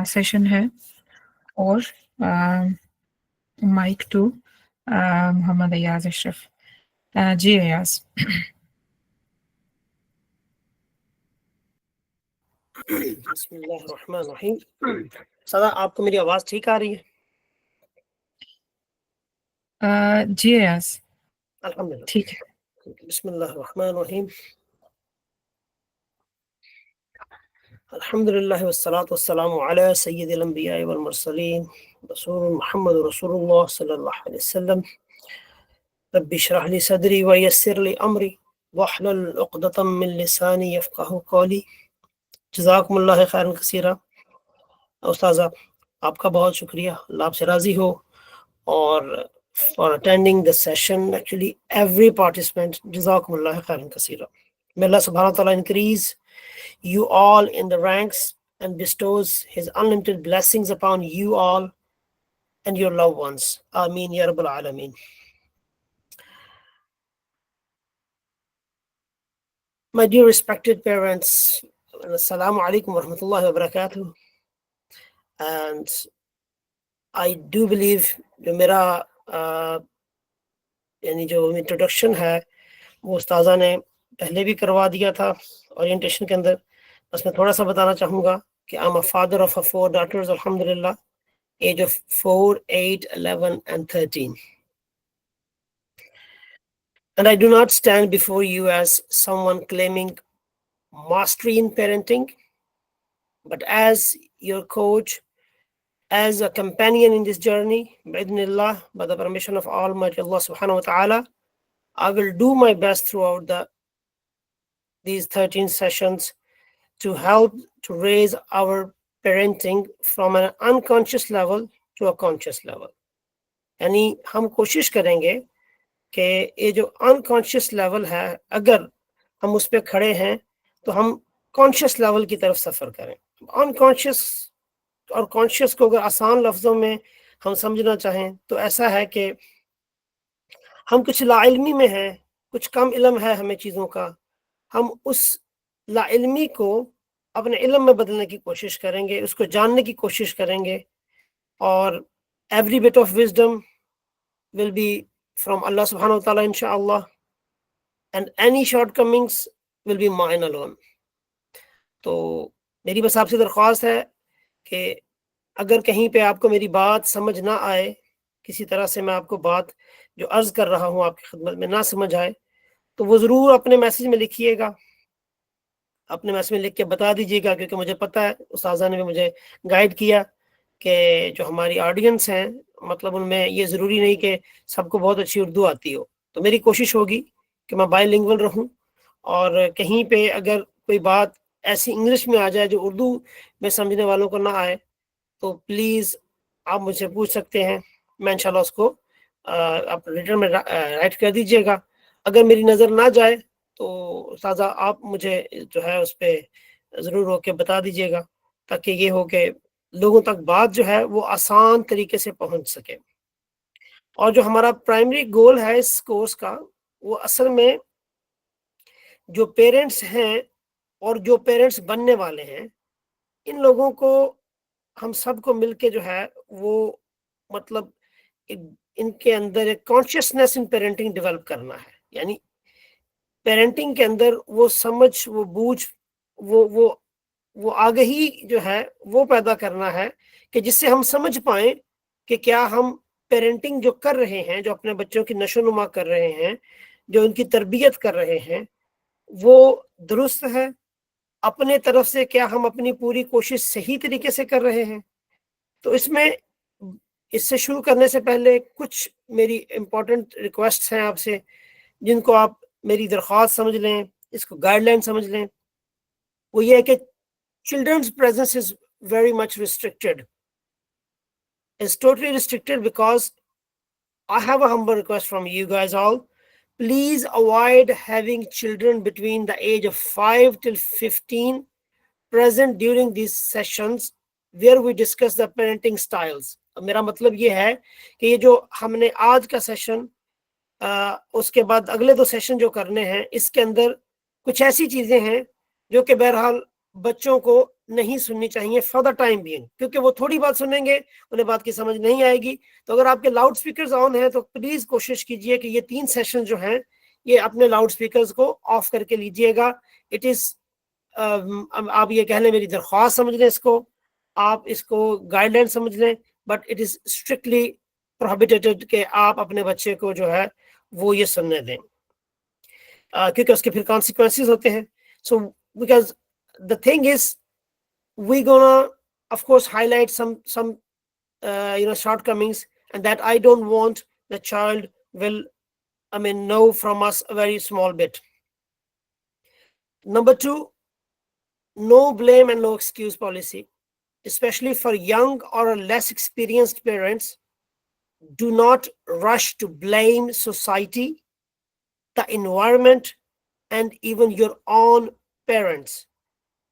Session ہے اور mic to محمد ایاز اشرف. جی ایاز. بسم اللہ الرحمن الرحیم. سادہ آپ کو میری آواز ٹھیک آ رہی ہے؟ جی ایاز الحمدللہ ٹھیک ہے. بسم اللہ الرحمن الرحیم. الحمدللہ والصلاة والسلام علی سید الانبیاء والمرسلین رسول محمد رسول اللہ صلی اللہ علیہ وسلم. رب اشرح لی صدری ویسر لی امری واحلل عقدۃ من لسانی یفقہوا قولی. جزاکم اللہ خیرا کثیرا. استاذہ آپ کا بہت شکریہ, اللہ آپ سے راضی ہو, اور for attending the session. Actually, every participant, Jazakum Allah khairan kaseera. May Allah subhanahu wa ta'ala increase you all in the ranks and bestows His unlimited blessings upon you all and your loved ones. Ameen ya Rabbal Alameen. My dear respected parents, Assalamu alaikum wa rahmatullahi wa barakatuh. And I do believe جو میرا یعنی جو introduction ہے وہ استاذہ نے پہلے بھی کروا دیا تھا اورینٹیشن کے اندر. بس میں تھوڑا سا بتانا چاہوں گا کہ I'm a father of 4 daughters, alhamdulillah, age of 4, 8, 11 and 13. And I do not stand before you as someone claiming mastery in parenting, but as your coach, as a companion in this journey, bi'idhnillah, by the permission of Almighty Allah subhanahu wa ta'ala. I will do my best throughout these 13 sessions to help to raise our parenting from an unconscious level to a conscious level. یعنی ہم کوشش کریں گے کہ یہ جو unconscious level ہے اگر ہم اس پہ کھڑے ہیں تو ہم کانشیس لیول کی طرف سفر کریں. انکانشیس اور کانشیس کو اگر آسان لفظوں میں ہم سمجھنا چاہیں تو ایسا ہے کہ ہم کچھ لا علمی میں ہیں, کچھ کم علم ہے ہمیں چیزوں کا, ہم اس لا علمی کو اپنے علم میں بدلنے کی کوشش کریں گے, اس کو جاننے کی کوشش کریں گے, اور every bit of wisdom will be from Allah سبحانہ و تعالیٰ انشاءاللہ, and any shortcomings will be mine alone. تو میری بس آپ سے درخواست ہے کہ اگر کہیں پہ آپ کو میری بات سمجھ نہ آئے, کسی طرح سے میں آپ کو بات جو عرض کر رہا ہوں آپ کی خدمت میں نہ سمجھ آئے, تو وہ ضرور اپنے میسیج میں لکھیے گا, اپنے میسیج میں لکھ کے بتا دیجیے گا, کیونکہ مجھے پتہ ہے استاذہ نے بھی مجھے گائیڈ کیا کہ جو ہماری آڈینس ہیں مطلب ان میں یہ ضروری نہیں کہ سب کو بہت اچھی اردو آتی ہو. تو میری کوشش ہوگی کہ میں بائی لنگول رہوں, اور کہیں پہ اگر کوئی بات ایسی انگلش میں آ جائے جو اردو میں سمجھنے والوں کو نہ آئے تو پلیز آپ مجھ سے پوچھ سکتے ہیں, میں انشاءاللہ اس کو آپ ریٹرن میں رائٹ کر دیجیے گا. اگر میری نظر نہ جائے تو استاذہ آپ مجھے جو ہے اس پہ ضرور ہو کے بتا دیجیے گا, تاکہ یہ ہو کہ لوگوں تک بات جو ہے وہ آسان طریقے سے پہنچ سکے. اور جو ہمارا پرائمری گول ہے اس کورس کا, وہ اصل میں جو پیرنٹس ہیں اور جو پیرنٹس بننے والے ہیں, ان لوگوں کو ہم سب کو مل کے جو ہے وہ مطلب ان کے اندر ایک کانشیسنیس ان پیرنٹنگ ڈیولپ کرنا ہے. یعنی پیرنٹنگ کے اندر وہ سمجھ, وہ بوجھ, وہ آگہی جو ہے وہ پیدا کرنا ہے کہ جس سے ہم سمجھ پائیں کہ کیا ہم پیرنٹنگ جو کر رہے ہیں, جو اپنے بچوں کی نشو نما کر رہے ہیں, جو ان کی تربیت کر رہے ہیں, وہ درست ہے. اپنے طرف سے کیا ہم اپنی پوری کوشش صحیح طریقے سے کر رہے ہیں. تو اس میں اس سے شروع کرنے سے پہلے کچھ میری امپورٹنٹ ریکویسٹس ہیں آپ سے, جن کو آپ میری درخواست سمجھ لیں, اس کو گائیڈ لائن سمجھ لیں. وہ یہ ہے کہ children's presence is very much restricted. It's totally restricted because I have a humble request from you guys all. Please avoid having children between the age of 5 till 15 present during these sessions where we discuss the parenting styles. میرا مطلب یہ ہے کہ یہ جو ہم نے آج کا سیشن, اس کے بعد اگلے 2 سیشن جو کرنے ہیں, اس کے اندر کچھ ایسی چیزیں ہیں جو کہ بہرحال بچوں کو نہیں سننی چاہیے فار دا ٹائم بینگ, کیونکہ وہ تھوڑی بات سنیں گے, انہیں بات کی سمجھ نہیں آئے گی. تو اگر آپ کے لاؤڈ اسپیکرز آن ہیں تو پلیز کوشش کیجئے کہ یہ 3 سیشن جو ہیں یہ اپنے لاؤڈ اسپیکرز کو آف کر کے لیجئے گا. اٹ از آپ یہ کہہ لیں میری درخواست سمجھ لیں, اس کو آپ اس کو گائیڈ لائن سمجھ لیں, but it is strictly prohibited کہ آپ اپنے بچے کو جو ہے وہ یہ سننے دیں, کیونکہ اس کے پھر کانسیکوینسز ہوتے ہیں. So because the thing is, we gonna of course highlight some shortcomings, and that I don't want the child will know from us a very small bit. Number 2, no blame and no excuse policy, especially for young or less experienced parents. Do not rush to blame society, the environment, and even your own parents.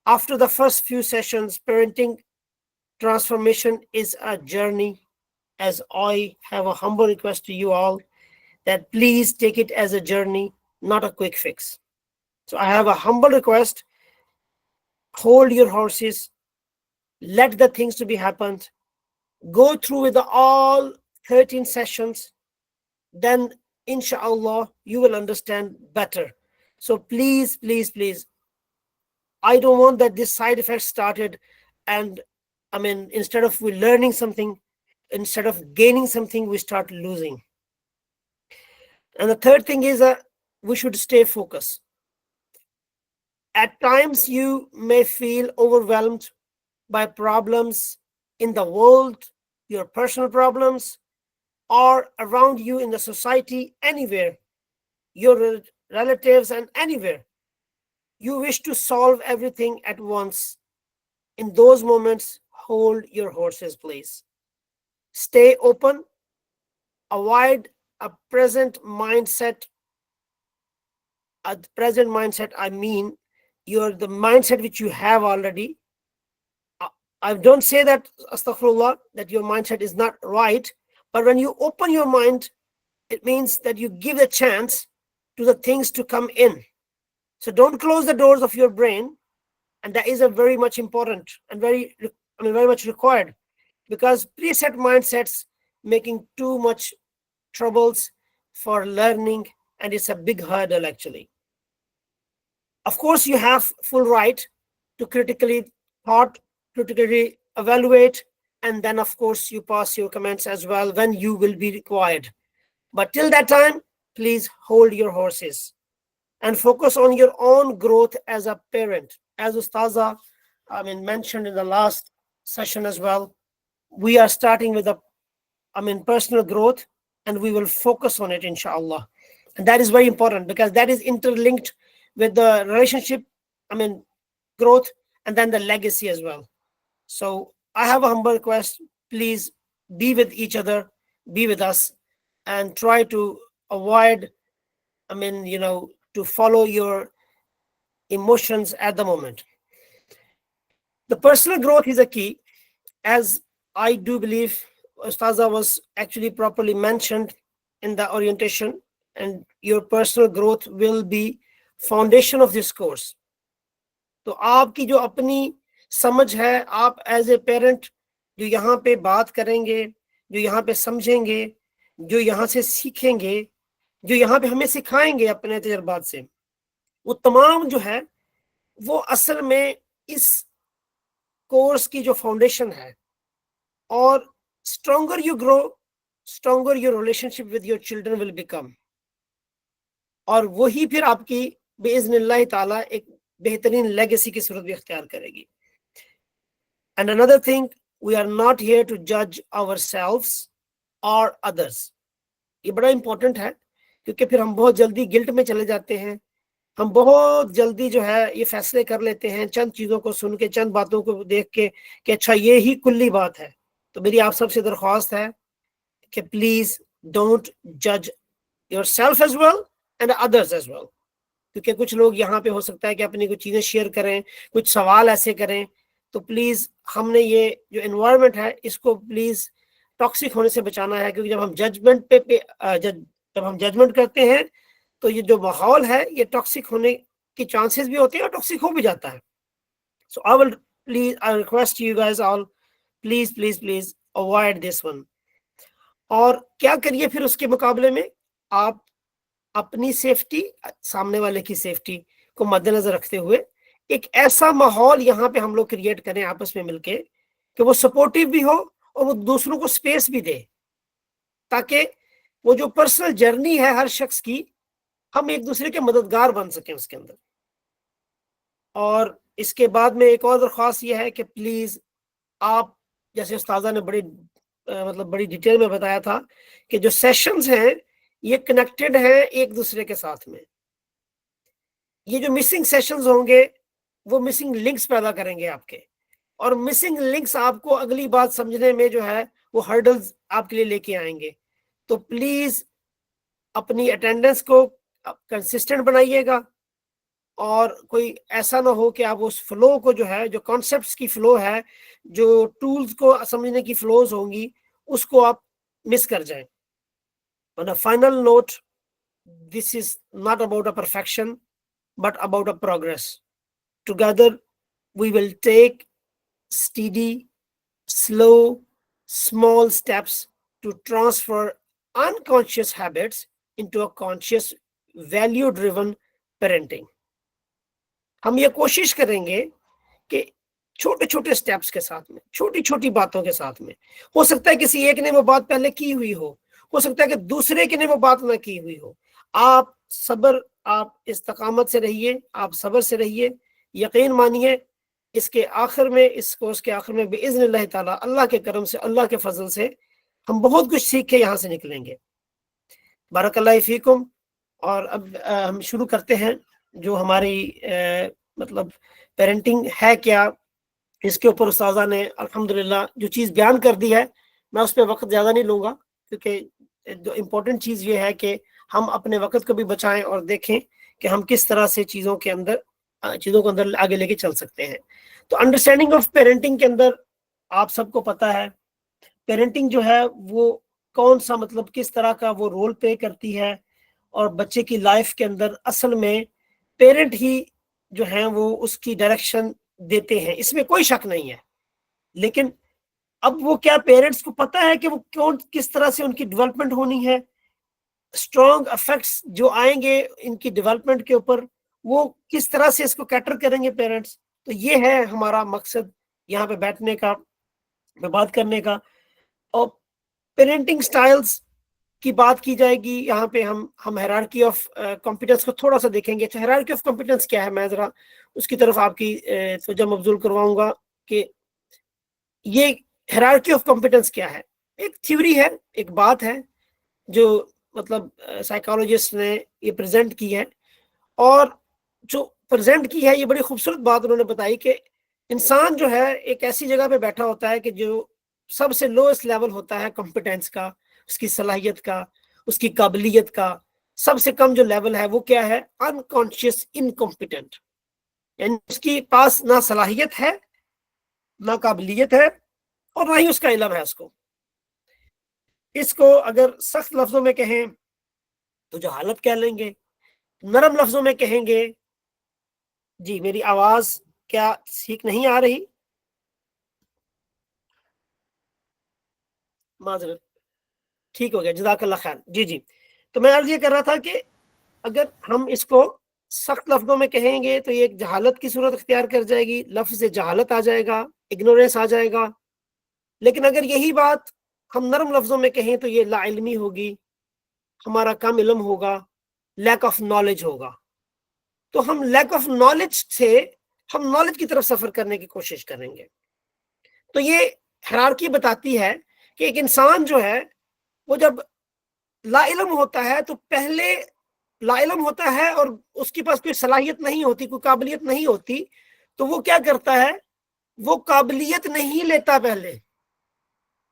After the first few sessions, parenting transformation is a journey, as I have a humble request to you all that please take it as a journey, not a quick fix. So I have a humble request, hold your horses, let the things to be happened, go through with all 13 sessions, then inshallah you will understand better. So please, I don't want that this side effect started, and instead of we learning something, instead of gaining something, we start losing. And the third thing is that we should stay focused. At times you may feel overwhelmed by problems in the world, your personal problems, or around you in the society, anywhere, your relatives and anywhere. You wish to solve everything at once. In those moments, hold your horses, please. Stay open. Avoid a present mindset. At present mindset, I mean the mindset which you have already. I don't say that, astaghfirullah, that your mindset is not right, but when you open your mind, it means that you give a chance to the things to come in. So don't close the doors of your brain, and that is a very much important and very much required, because preset mindsets making too much troubles for learning, and it's a big hurdle actually. Of course, you have full right to critically thought, critically evaluate, and then of course you pass your comments as well when you will be required. But till that time, please hold your horses and focus on your own growth as a parent. As Ustaza mentioned in the last session as well, we are starting with personal growth, and we will focus on it, inshallah. And that is very important, because that is interlinked with the relationship, growth, and then the legacy as well. So I have a humble request, please be with each other, be with us, and try to avoid, to follow your emotions at the moment. The personal growth is a key, as I do believe Ustaza was actually properly mentioned in the orientation, and your personal growth will be foundation of this course. تو آپ کی جو اپنی سمجھ ہے, آپ as a parent جو یہاں پہ بات کریں گے, جو یہاں پہ سمجھیں گے, جو یہاں سے سیکھیں گے, جو یہاں پہ ہمیں سکھائیں گے اپنے تجربات سے, وہ تمام جو ہے وہ اصل میں اس کورس کی جو فاؤنڈیشن ہے. اور stronger you grow, stronger your relationship with your children will become. اور وہی پھر آپ کی باذن اللہ تعالیٰ ایک بہترین لیگیسی کی صورت بھی اختیار کرے گی. And another thing, we are not here to judge ourselves or others. یہ بڑا امپورٹنٹ ہے, کیونکہ پھر ہم بہت جلدی گلٹ میں چلے جاتے ہیں. ہم بہت جلدی جو ہے یہ فیصلے کر لیتے ہیں چند چیزوں کو سن کے, چند باتوں کو دیکھ کے کہ اچھا یہ ہی کلی بات ہے. تو میری آپ سب سے درخواست ہے کہ پلیز ڈونٹ جج yourself as well and others as well. کیونکہ کچھ لوگ یہاں پہ ہو سکتا ہے کہ اپنی کچھ چیزیں شیئر کریں, کچھ سوال ایسے کریں, تو پلیز ہم نے یہ جو انوائرمنٹ ہے اس کو پلیز ٹاکسک ہونے سے بچانا ہے. کیونکہ جب ہم ججمنٹ کرتے ہیں تو یہ جو ماحول ہے یہ ٹاکسک ہونے کے چانسز بھی ہوتے ہیں اور ٹاکسک ہو بھی جاتا ہے. So I request you guys all, please avoid this one. اور کیا کریے پھر اس کے مقابلے میں آپ اپنی سیفٹی، سامنے والے کی سیفٹی کو مد نظر رکھتے ہوئے ایک ایسا ماحول یہاں پہ ہم لوگ کریٹ کریں آپس میں مل کے کہ وہ سپورٹیو بھی ہو اور وہ دوسروں کو سپیس بھی دے، تاکہ وہ جو پرسنل جرنی ہے ہر شخص کی، ہم ایک دوسرے کے مددگار بن سکیں اس کے اندر. اور اس کے بعد میں ایک اور درخواست یہ ہے کہ پلیز آپ، جیسے استاذہ نے بڑی ڈیٹیل میں بتایا تھا کہ جو سیشنز ہیں یہ کنیکٹڈ ہیں ایک دوسرے کے ساتھ میں. یہ جو مسنگ سیشنز ہوں گے وہ مسنگ لنکس پیدا کریں گے آپ کے، اور مسنگ لنکس آپ کو اگلی بات سمجھنے میں جو ہے وہ ہرڈلز آپ کے لیے لے کے آئیں گے. تو پلیز اپنی اٹینڈنس کو کنسسٹنٹ بنائیے گا، اور کوئی ایسا نہ ہو کہ آپ اس فلو کو جو ہے، جو کانسیپٹس کی فلو ہے، جو ٹولز کو سمجھنے کی فلوز ہوں گی، اس کو آپ مس کر جائیں. On a final note, this is not about a perfection, but about a progress. Together, we will take steady, slow, small steps to transfer unconscious habits into a conscious, value-driven parenting. ہم یہ کوشش کریں گے کہ چھوٹے چھوٹے steps کے ساتھ میں، چھوٹی چھوٹی باتوں کے ساتھ میں، ہو سکتا ہے کسی ایک نے وہ بات پہلے کی ہوئی ہو سکتا ہے کہ دوسرے کے نے وہ بات نہ کی ہوئی ہو. آپ صبر، آپ استقامت سے رہیے، آپ صبر سے رہیے. یقین مانیے اس کے آخر میں، اس کورس کے آخر میں باذن اللہ تعالیٰ، اللہ کے کرم سے، اللہ کے فضل سے ہم بہت کچھ سیکھ کے یہاں سے نکلیں گے. بارک اللہ فیکم. اور اب ہم شروع کرتے ہیں جو ہماری پیرنٹنگ ہے کیا، اس کے اوپر استاذہ نے الحمدللہ جو چیز بیان کر دی ہے، میں اس پہ وقت زیادہ نہیں لوں گا، کیونکہ جو امپورٹنٹ چیز یہ ہے کہ ہم اپنے وقت کو بھی بچائیں اور دیکھیں کہ ہم کس طرح سے چیزوں کو اندر آگے لے کے چل سکتے ہیں. تو انڈرسٹینڈنگ آف پیرنٹنگ کے اندر آپ سب کو پتا ہے پیرنٹنگ جو ہے وہ کون سا کس طرح کا وہ رول پلے کرتی ہے، اور بچے کی لائف کے اندر اصل میں پیرنٹ ہی جو ہیں وہ اس کی ڈائریکشن دیتے ہیں، اس میں کوئی شک نہیں ہے. لیکن اب وہ کیا پیرنٹس کو پتا ہے کہ وہ کس طرح سے ان کی ڈیولپمنٹ ہونی ہے، اسٹرانگ افیکٹس جو آئیں گے ان کی ڈیولپمنٹ کے اوپر، وہ کس طرح سے اس کو کیٹر کریں گے پیرنٹس. تو یہ ہے ہمارا مقصد یہاں پہ بیٹھنے کا، بات کرنے کا. اور پیرنٹنگ سٹائلز کی بات کی جائے گی یہاں پہ. ہم ہیرارکی آف کمپیٹنس کو تھوڑا سا دیکھیں گے. اچھا، ہیرارکی آف کمپیٹنس کیا ہے؟ میں ذرا اس کی طرف آپ کی توجہ مبذول کرواؤں گا کہ یہ ہیرارکی آف کمپیٹنس کیا ہے. ایک تھیوری ہے، ایک بات ہے جو سائیکالوجسٹ نے یہ پریزنٹ کی ہے، اور جو پریزنٹ کی ہے یہ بڑی خوبصورت بات انہوں نے بتائی کہ انسان جو ہے ایک ایسی جگہ پہ بیٹھا ہوتا ہے کہ جو سب سے لوئسٹ لیول ہوتا ہے کمپیٹنس کا، اس کی صلاحیت کا، اس کی قابلیت کا. سب سے کم جو لیول ہے وہ کیا ہے؟ Unconscious incompetent. یعنی اس کی پاس نہ صلاحیت ہے، نہ قابلیت ہے، اور نہ ہی اس کا علم ہے. اس کو اگر سخت لفظوں میں کہیں تو جہالت کہہ لیں گے، نرم لفظوں میں کہیں گے. جی میری آواز کیا ٹھیک نہیں آ رہی؟ معذرت. ٹھیک ہو گیا، جزاک اللہ خیر. جی تو میں عرض یہ کر رہا تھا کہ اگر ہم اس کو سخت لفظوں میں کہیں گے تو یہ ایک جہالت کی صورت اختیار کر جائے گی، لفظ جہالت آ جائے گا، اگنورینس آ جائے گا. لیکن اگر یہی بات ہم نرم لفظوں میں کہیں تو یہ لا علمی ہوگی، ہمارا کم علم ہوگا، لیک آف نالج ہوگا. تو ہم لیک آف نالج سے ہم نالج کی طرف سفر کرنے کی کوشش کریں گے. تو یہ ہیرارکی بتاتی ہے کہ ایک انسان جو ہے وہ جب لا علم ہوتا ہے تو پہلے لا علم ہوتا ہے اور اس کے پاس کوئی صلاحیت نہیں ہوتی، کوئی قابلیت نہیں ہوتی، تو وہ کیا کرتا ہے؟ وہ قابلیت نہیں لیتا،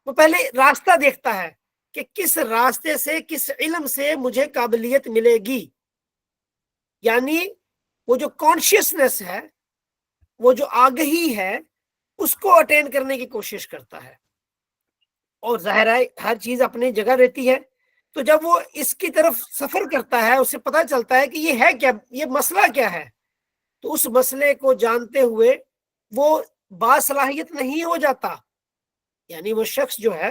وہ پہلے راستہ دیکھتا ہے کہ کس راستے سے، کس علم سے مجھے قابلیت ملے گی. یعنی وہ جو کانشیسنس ہے، وہ جو آگہی ہے، اس کو اٹین کرنے کی کوشش کرتا ہے. اور ظاہر ہے ہر چیز اپنی جگہ رہتی ہے. تو جب وہ اس کی طرف سفر کرتا ہے، اسے پتہ چلتا ہے کہ یہ ہے کیا، یہ مسئلہ کیا ہے، تو اس مسئلے کو جانتے ہوئے وہ باصلاحیت نہیں ہو جاتا، یعنی وہ شخص جو ہے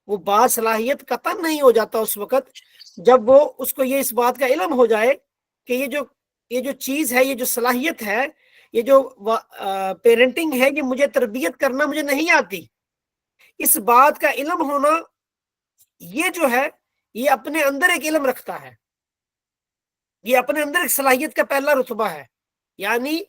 وہ باصلاحیت قطعاً نہیں ہو جاتا اس وقت جب وہ اس کو یہ اس بات کا علم ہو جائے کہ یہ جو چیز ہے، یہ جو صلاحیت ہے، یہ جو پیرنٹنگ ہے، یہ مجھے تربیت کرنا مجھے نہیں آتی. اس بات کا علم ہونا یہ جو ہے یہ اپنے اندر ایک علم رکھتا ہے، یہ اپنے اندر ایک صلاحیت کا پہلا رتبہ ہے. یعنی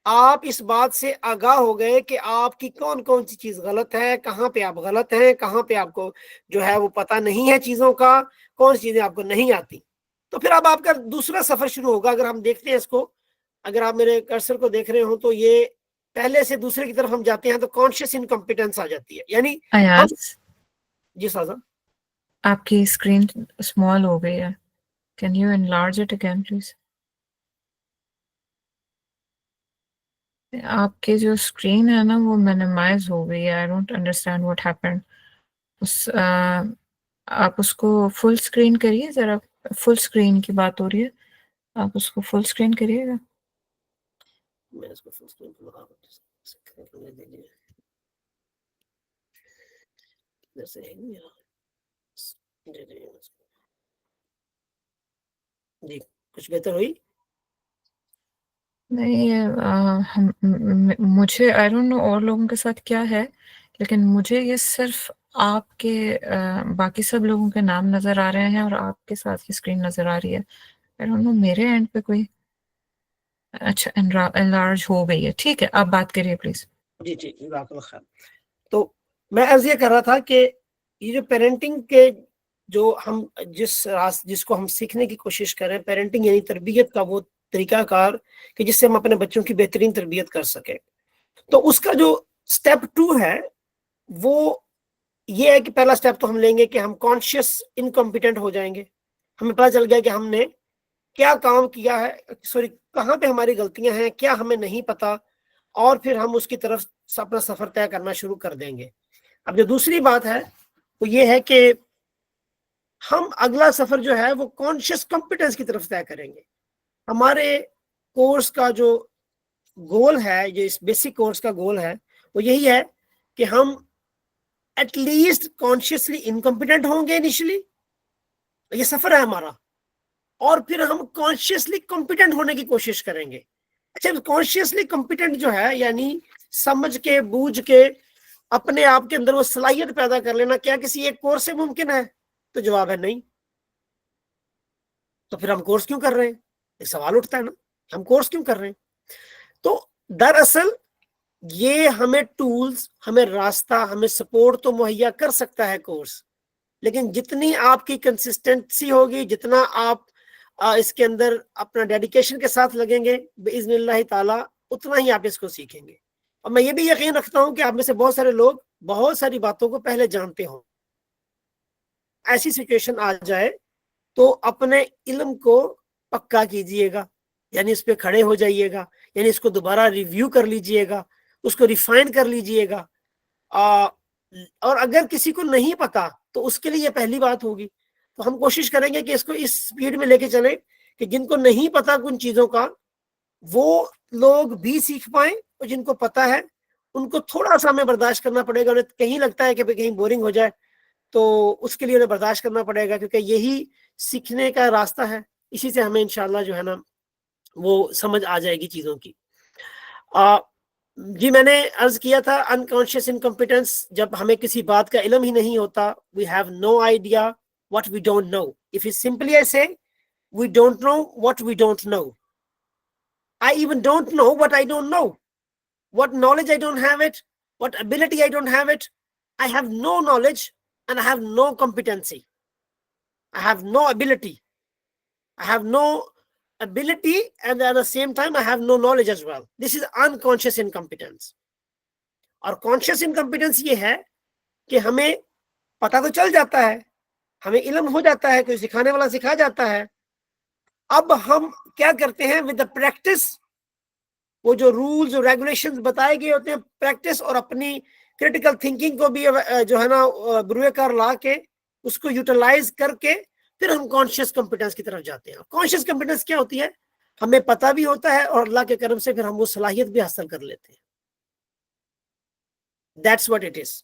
آپ اس بات سے آگاہ ہو گئے کہ آپ کی کون کون سی چیز غلط ہے، کہاں پہ آپ غلط ہیں، کہاں پہ آپ کو جو ہے وہ پتہ نہیں ہے چیزوں کا، کون سی چیزیں آپ کو نہیں آتی. تو پھر اب آپ کا دوسرا سفر شروع ہوگا. اگر ہم دیکھتے ہیں اس کو، اگر آپ میرے کرسر کو دیکھ رہے ہوں تو یہ پہلے سے دوسرے کی طرف ہم جاتے ہیں تو کانشیس انکمپیٹنس آ جاتی ہے. یعنی ہم ایاز، جی سازا آپ کی اسکرین اسمال ہو گئی ہے. Can you enlarge it again please? آپ کی جو اسکرین ہے نا وہ مینیمائز ہو گئی ہے. I don't understand what happened. آپ اس کو فل اسکرین کریے ذرا. فل اسکرین کی بات ہو رہی ہے، آپ اس کو فل اسکرین کریے گا. میں اس کو فل اسکرین پہ لگا دوں. جی کچھ بہتر ہوئی؟ نہیں، مجھے آئی ڈونٹ نو اور لوگوں کے ساتھ کیا ہے، لیکن مجھے یہ صرف آپ کے باقی سب لوگوں کے نام نظر آ رہے ہیں اور آپ کے ساتھ کی اسکرین نظر آ رہی ہے. آئی ڈونٹ نو میرے اینڈ پہ کوئی. اچھا انلارج ہو گئی ہے، ٹھیک ہے. آپ بات کریے پلیز. جی جی جزاک اللہ خیر. تو میں عرض یہ کر رہا تھا کہ یہ جو پیرنٹنگ کے جو ہم جس کو ہم سیکھنے کی کوشش کریں، پیرنٹنگ یعنی تربیت کا وہ طریقہ کار کہ جس سے ہم اپنے بچوں کی بہترین تربیت کر سکیں. تو اس کا جو سٹیپ 2 ہے وہ یہ ہے کہ پہلا سٹیپ تو ہم لیں گے کہ ہم کانشیس انکمپیٹنٹ ہو جائیں گے. ہمیں پتہ چل گیا کہ ہم نے کیا کام کیا ہے، سوری کہاں پہ ہماری غلطیاں ہیں، کیا ہمیں نہیں پتا، اور پھر ہم اس کی طرف اپنا سفر طے کرنا شروع کر دیں گے. اب جو دوسری بات ہے وہ یہ ہے کہ ہم اگلا سفر جو ہے وہ کانشیس کمپیٹنس کی طرف طے کریں گے. ہمارے کورس کا جو گول ہے، یہ اس بیسک کورس کا گول ہے، وہ یہی ہے کہ ہم ایٹ لیسٹ کانشیسلی انکمپیٹنٹ ہوں گے انیشلی، یہ سفر ہے ہمارا، اور پھر ہم کانشیسلی کمپیٹنٹ ہونے کی کوشش کریں گے. اچھا کانشیسلی کمپیٹنٹ جو ہے یعنی سمجھ کے بوجھ کے اپنے آپ کے اندر وہ صلاحیت پیدا کر لینا، کیا کسی ایک کورس سے ممکن ہے؟ تو جواب ہے نہیں. تو پھر ہم کورس کیوں کر رہے ہیں؟ ایک سوال اٹھتا ہے نا، ہم کورس کیوں کر رہے ہیں؟ تو دراصل یہ ہمیں ٹولز، ہمیں راستہ، ہمیں سپورٹ تو مہیا کر سکتا ہے کورس، لیکن جتنی آپ کی کنسسٹنسی ہوگی، جتنا آپ اس کے اندر اپنا ڈیڈیکیشن کے ساتھ لگیں گے باذن اللہ تعالی، اتنا ہی آپ اس کو سیکھیں گے. اور میں یہ بھی یقین رکھتا ہوں کہ آپ میں سے بہت سارے لوگ بہت ساری باتوں کو پہلے جانتے ہوں. ایسی سچویشن آ جائے تو اپنے علم کو پکا کیجئے گا، یعنی اس پہ کھڑے ہو جائیے گا، یعنی اس کو دوبارہ ریویو کر لیجئے گا، اس کو ریفائن کر لیجئے گا. اور اگر کسی کو نہیں پتا تو اس کے لیے یہ پہلی بات ہوگی. تو ہم کوشش کریں گے کہ اس کو اس سپیڈ میں لے کے چلیں کہ جن کو نہیں پتا کن چیزوں کا وہ لوگ بھی سیکھ پائیں، اور جن کو پتا ہے ان کو تھوڑا سا ہمیں برداشت کرنا پڑے گا. انہیں کہیں لگتا ہے کہ کہیں بورنگ ہو جائے تو اس کے لیے انہیں برداشت کرنا پڑے گا، کیونکہ یہی سیکھنے کا راستہ ہے. اسی سے ہمیں انشاءاللہ جو ہے نا وہ سمجھ آ جائے گی چیزوں کی. جی میں نے عرض کیا تھا انکانشیس انکمپیٹنس، جب ہمیں کسی بات کا علم ہی نہیں ہوتا، we have no idea what we don't know. If it's simply I say we don't know what we don't know. I even don't know what I don't know. What knowledge I don't have it, what ability I don't have it. I have no knowledge and I have no competency. I have no ability. I have no ability and at the same time I have no knowledge as well. This is unconscious incompetence. اور conscious انکمپیٹنس یہ ہے کہ ہمیں پتہ تو چل جاتا ہے، ہمیں علم ہو جاتا ہے، کوئی سکھانے والا سکھا جاتا ہے. اب ہم کیا کرتے ہیں ود دا پریکٹس، وہ جو رولز اور ریگولیشنز بتائے گئے ہوتے ہیں، پریکٹس اور اپنی کریٹیکل تھنکنگ کو بھی جو ہے نا بروئے کار لا کے اس کو یوٹیلائز کر کے پھر ہم کانشیس کمپیٹنس کی طرف جاتے ہیں. کانشیس کمپیٹنس کیا ہوتی ہے؟ ہمیں پتہ بھی ہوتا ہے اور اللہ کے کرم سے پھر ہم وہ صلاحیت بھی حاصل کر لیتے ہیں. That's what it is.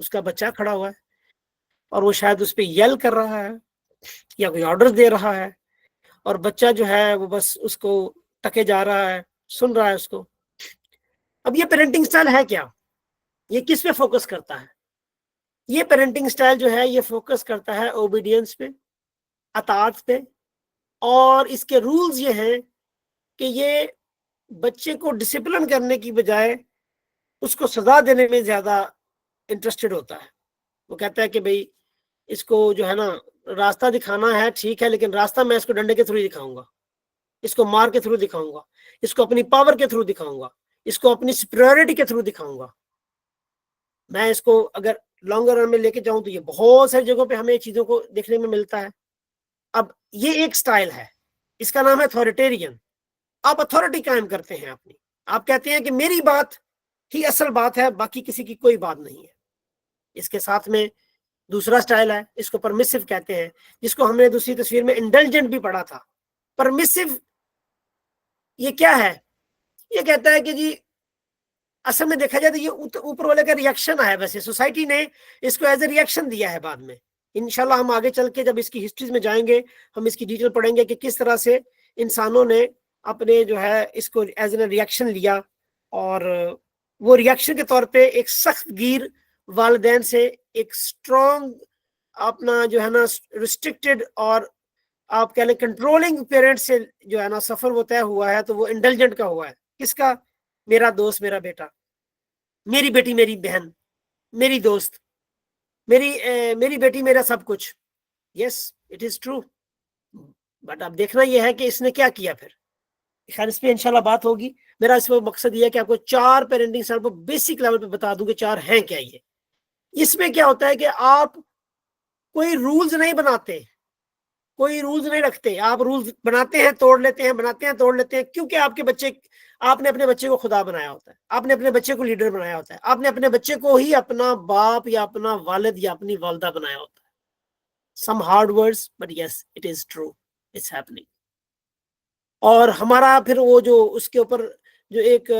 اس کا بچہ کھڑا ہوا ہے اور وہ شاید اس پہ یل کر رہا ہے یا کوئی آرڈر دے رہا ہے، اور بچہ جو ہے وہ بس اس کو ٹکے جا رہا ہے، سن رہا ہے اس کو. اب یہ پیرنٹنگ سٹائل ہے کیا؟ یہ کس پہ فوکس کرتا ہے؟ یہ پیرنٹنگ سٹائل جو ہے یہ فوکس کرتا ہے اوبیڈینس پہ، اطاعت پہ، اور اس کے رولز یہ ہیں کہ یہ بچے کو ڈسپلن کرنے کی بجائے اس کو سزا دینے میں زیادہ انٹرسٹڈ ہوتا ہے. وہ کہتا ہے کہ بھئی اس کو جو ہے نا راستہ دکھانا ہے ٹھیک ہے، لیکن راستہ میں اس کو ڈنڈے کے تھرو دکھاؤں گا، اس کو مار کے تھرو دکھاؤں گا، اس کو اپنی پاور کے تھرو دکھاؤں گا، اس کو اپنی سپیریورٹی کے تھرو دکھاؤں گا. میں اس کو اگر لانگر رن میں لے کے جاؤں تو یہ بہت ساری جگہوں پہ ہمیں چیزوں کو دیکھنے میں ملتا ہے. اب یہ ایک سٹائل ہے، اس کا نام ہے اتھارٹیرین. آپ اتھارٹی قائم کرتے ہیں اپنی، آپ کہتے ہیں کہ میری بات ہی اصل بات ہے، باقی کسی کی کوئی بات نہیں ہے. اس کے ساتھ میں دوسرا سٹائل ہے، اس کو پرمیسو کہتے ہیں، جس کو ہم نے دوسری تصویر میں انڈلجنٹ بھی پڑھا تھا. پرمیسو یہ کیا ہے؟ یہ کہتا ہے کہ جی اصل میں دیکھا جائے تو یہ اوپر والے کا ریئیکشن ہے. ویسے سوسائٹی نے اس کو ایز اے ریئیکشن دیا ہے. بعد میں انشاءاللہ ہم آگے چل کے جب اس کی ہسٹریز میں جائیں گے ہم اس کی ڈیٹیل پڑھیں گے کہ کس طرح سے انسانوں نے اپنے جو ہے اس کو ایز اے ریئیکشن لیا، اور وہ ریئیکشن کے طور پہ ایک سخت گیر والدین سے ایک اسٹرانگ اپنا جو ہے نا ریسٹرکٹیڈ اور آپ کہہ لیں کنٹرولنگ پیرنٹ سے جو ہے نا سفر وہ طے ہوا ہے، تو وہ انڈلجنٹ کا ہوا ہے. کس کا؟ میرا دوست میرا بیٹا، میری بیٹی میری بہن، میری دوست، میری بیٹی میرا سب کچھ. Yes it is true. But اب دیکھنا یہ ہے کہ اس نے کیا کیا پھر. خیر اس پہ انشاءاللہ بات ہوگی. میرا اس میں مقصد یہ ہے کہ آپ کو 4 پیرنٹنگ سٹائل کو بیسک لیول پہ بتا دوں کہ 4 ہیں کیا. یہ اس میں کیا ہوتا ہے کہ آپ کوئی رولز نہیں بناتے، کوئی رولز نہیں رکھتے. آپ رولز بناتے ہیں توڑ لیتے ہیں، بناتے ہیں توڑ لیتے ہیں، کیونکہ آپ نے اپنے بچے کو خدا بنایا ہوتا ہے، آپ نے اپنے بچے کو لیڈر بنایا ہوتا ہے، آپ نے اپنے بچے کو ہی اپنا باپ یا اپنا والد یا اپنی والدہ بنایا ہوتا ہے. Some hard words, but yes, it is true. It's happening. اور ہمارا پھر وہ جو اس کے اوپر جو ایک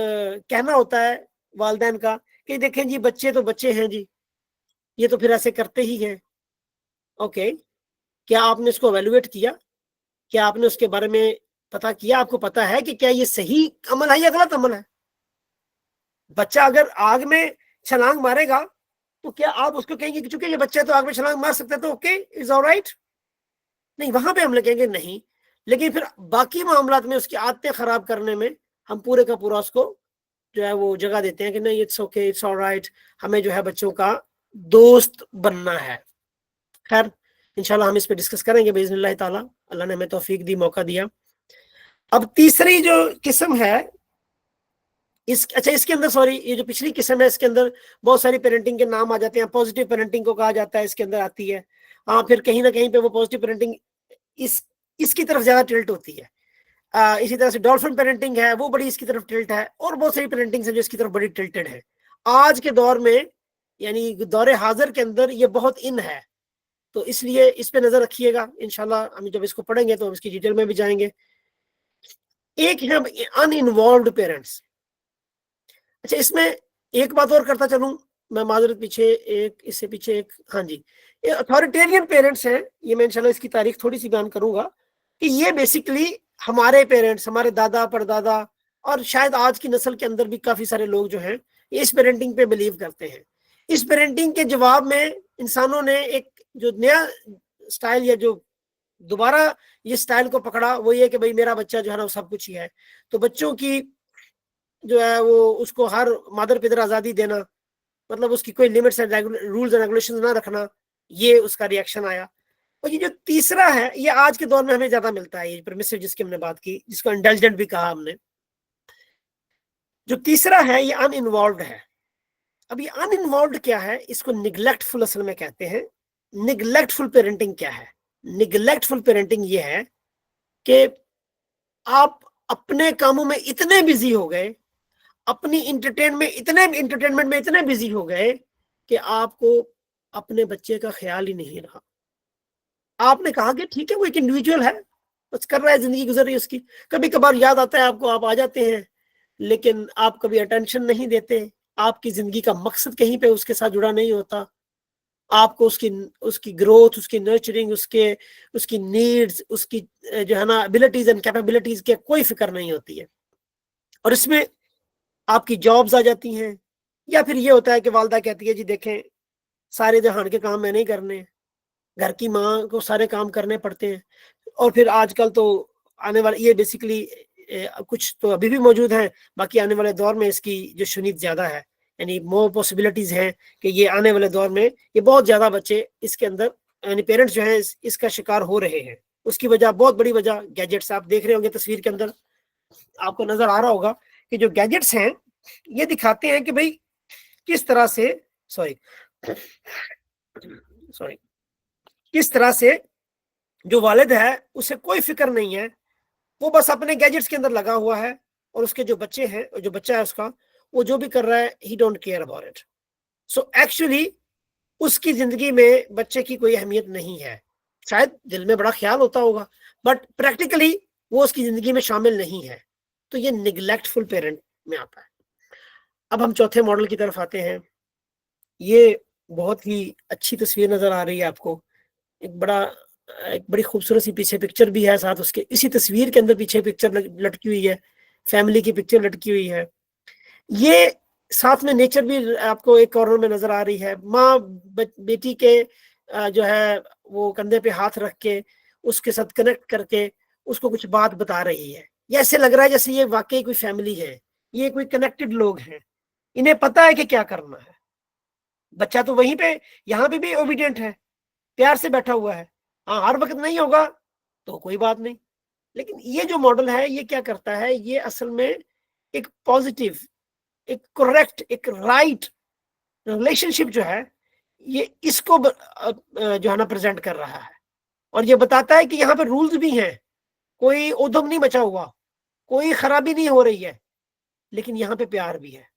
کہنا ہوتا ہے والدین کا کہ دیکھیں جی بچے تو بچے ہیں جی، یہ تو پھر ایسے کرتے ہی ہیں. اوکے، کیا آپ نے اس کو ایویلویٹ کیا؟ کیا آپ نے اس کے بارے میں پتا کیا؟ آپ کو پتا ہے کہ کیا یہ صحیح عمل ہے یا غلط عمل ہے؟ بچہ اگر آگ میں چھلانگ مارے گا تو کیا آپ اس کو کہیں گے کہ چونکہ یہ بچہ تو آگ میں چھلانگ مار سکتا ہے تو اوکے از آل رائٹ؟ نہیں، وہاں پہ ہم لگیں گے نہیں. لیکن پھر باقی معاملات میں اس کی عادتیں خراب کرنے میں ہم پورے کا پورا اس کو جو ہے وہ جگہ دیتے ہیں کہ نہیں it's okay, it's all right, ہمیں جو ہے بچوں کا دوست بننا ہے. خیر انشاءاللہ ہم اس پہ ڈسکس کریں گے باذن اللہ تعالیٰ. اللہ نے ہمیں توفیق دی، موقع دیا. اب تیسری جو قسم ہے اس کے اندر یہ جو پچھلی قسم ہے اس کے اندر بہت ساری پیرنٹنگ کے نام آ جاتے ہیں. پازیٹیو پیرنٹنگ کو کہا جاتا ہے، اس کے اندر آتی ہے. ہاں پھر کہیں نہ کہیں پہ وہ پازیٹیو پیرنٹنگ اس کی طرف زیادہ ٹلٹ ہوتی ہے. اسی طرح سے ڈولفن پیرنٹنگ ہے، وہ بڑی اس کی طرف ٹلٹ ہے، اور بہت ساری پیرنٹنگ ہے جو اس کی طرف بڑی ٹلٹڈ ہے. آج کے دور میں یعنی دور حاضر کے اندر یہ بہت ان ہے، تو اس لیے اس پہ نظر رکھیے گا. انشاءاللہ ہم جب اس کو پڑھیں گے تو ہم اس کی ڈیٹیل میں بھی جائیں گے. ایک ہے ان انوالوڈ پیرنٹس. اچھا اس میں ایک بات اور کرتا چلوں میں، معذرت اس سے پیچھے ہاں جی، اتھارٹیرین پیرنٹس ہیں. یہ میں انشاءاللہ اس کی تاریخ تھوڑی سی بیان کروں گا کہ یہ بیسیکلی ہمارے پیرنٹس، ہمارے دادا پردادا، اور شاید آج کی نسل کے اندر بھی کافی سارے لوگ جو ہیں یہ اس پیرنٹنگ پہ بلیو کرتے ہیں. اس پیرنٹنگ کے جواب میں انسانوں نے ایک جو نیا سٹائل یا جو دوبارہ یہ سٹائل کو پکڑا وہ یہ کہ بھئی میرا بچہ جو ہے نا وہ سب کچھ ہی ہے. تو بچوں کی جو ہے وہ اس کو ہر مادر پدر آزادی دینا، مطلب اس کی کوئی limits and rules and regulations نہ رکھنا، یہ اس کا ریئیکشن آیا. اور یہ جو تیسرا ہے یہ آج کے دور میں ہمیں زیادہ ملتا ہے، یہ پرمیسو جس کی ہم نے بات کی، جس کو انڈلجنٹ بھی کہا ہم نے. جو تیسرا ہے یہ ان انوالوڈ ہے. اب یہ ان انوالوڈ کیا ہے؟ اس کو نگلیکٹفل اصل میں کہتے ہیں. نگلیکٹفل پیرنٹنگ کیا ہے؟ نگلیکٹفل پیرنٹنگ یہ ہے کہ آپ اپنے کاموں میں اتنے بزی ہو گئے، اپنی انٹرٹینمنٹ میں اتنے بزی ہو گئے کہ آپ کو اپنے بچے کا خیال ہی نہیں رہا. آپ نے کہا کہ ٹھیک ہے وہ ایک انڈیویجول ہے، بس کر رہا ہے، زندگی گزر رہی ہے اس کی، کبھی کبھار یاد آتا ہے آپ کو، آپ آ جاتے ہیں، لیکن آپ کبھی اٹینشن نہیں دیتے. آپ کی زندگی کا مقصد کہیں پہ اس کے ساتھ جڑا نہیں ہوتا. آپ کو اس کی گروتھ، اس کی نرچرنگ، اس کی نیڈز، اس کی جو ہے نا ابلٹیز اینڈ کیپیبلٹیز کی کوئی فکر نہیں ہوتی ہے. اور اس میں آپ کی جابز آ جاتی ہیں، یا پھر یہ ہوتا ہے کہ والدہ کہتی ہے جی دیکھیں سارے جہان کے کام میں نہیں کرنے، گھر کی ماں کو سارے کام کرنے پڑتے ہیں. اور پھر آج کل تو آنے والے یہ بیسیکلی کچھ تو ابھی بھی موجود ہیں، باقی آنے والے دور میں اس کی جو شنید زیادہ ہے، یعنی مور پاسبلٹیز ہیں کہ یہ آنے والے دور میں یہ بہت زیادہ بچے اس کے اندر، یعنی پیرنٹس جو ہیں اس کا شکار ہو رہے ہیں. اس کی وجہ، بہت بڑی وجہ گیجٹس. آپ دیکھ رہے ہوں گے تصویر کے اندر آپ کو نظر آ رہا ہوگا کہ جو گیجٹس ہیں یہ دکھاتے ہیں کہ بھئی کس طرح سے کس طرح سے جو والد ہے اسے کوئی فکر نہیں ہے، وہ بس اپنے گیجٹس کے اندر لگا ہوا ہے، اور اس کے جو بچے ہیں، جو بچہ ہے اس کا، وہ جو بھی کر رہا ہے he don't care about it. So actually اس کی زندگی میں بچے کی کوئی اہمیت نہیں ہے. شاید دل میں بڑا خیال ہوتا ہوگا، بٹ پریکٹیکلی وہ اس کی زندگی میں شامل نہیں ہے. تو یہ نیگلیکٹفل پیرنٹ میں آتا ہے. اب ہم چوتھے ماڈل کی طرف آتے ہیں. یہ بہت ہی اچھی تصویر نظر آ رہی ہے آپ کو. ایک بڑی خوبصورت سی پیچھے پکچر بھی ہے ساتھ اس کے. اسی تصویر کے اندر پیچھے پکچر لٹکی ہوئی ہے، فیملی کی پکچر لٹکی ہوئی ہے. یہ ساتھ میں نیچر بھی آپ کو ایک کارنر میں نظر آ رہی ہے. ماں بیٹی کے جو ہے وہ کندھے پہ ہاتھ رکھ کے اس کے ساتھ کنیکٹ کر کے اس کو کچھ بات بتا رہی ہے. یہ ایسے لگ رہا ہے جیسے یہ واقعی کوئی فیملی ہے، یہ کوئی کنیکٹڈ لوگ ہیں، انہیں پتا ہے کہ کیا کرنا ہے. بچہ تو وہیں پہ، یہاں پہ بھی اوبیڈینٹ ہے، پیار سے بیٹھا ہوا ہے. ہاں ہر وقت نہیں ہوگا تو کوئی بات نہیں، لیکن یہ جو ماڈل ہے یہ کیا کرتا ہے، یہ اصل میں ایک پازیٹیو، ایک کریکٹ، ایک رائٹ ریلیشن شپ جو ہے یہ اس کو جو ہے نا پریزنٹ کر رہا ہے. اور یہ بتاتا ہے کہ یہاں پہ رولز بھی ہیں، کوئی ادھم نہیں مچا ہوا، کوئی خرابی نہیں ہو رہی ہے، لیکن یہاں پہ پیار بھی ہے.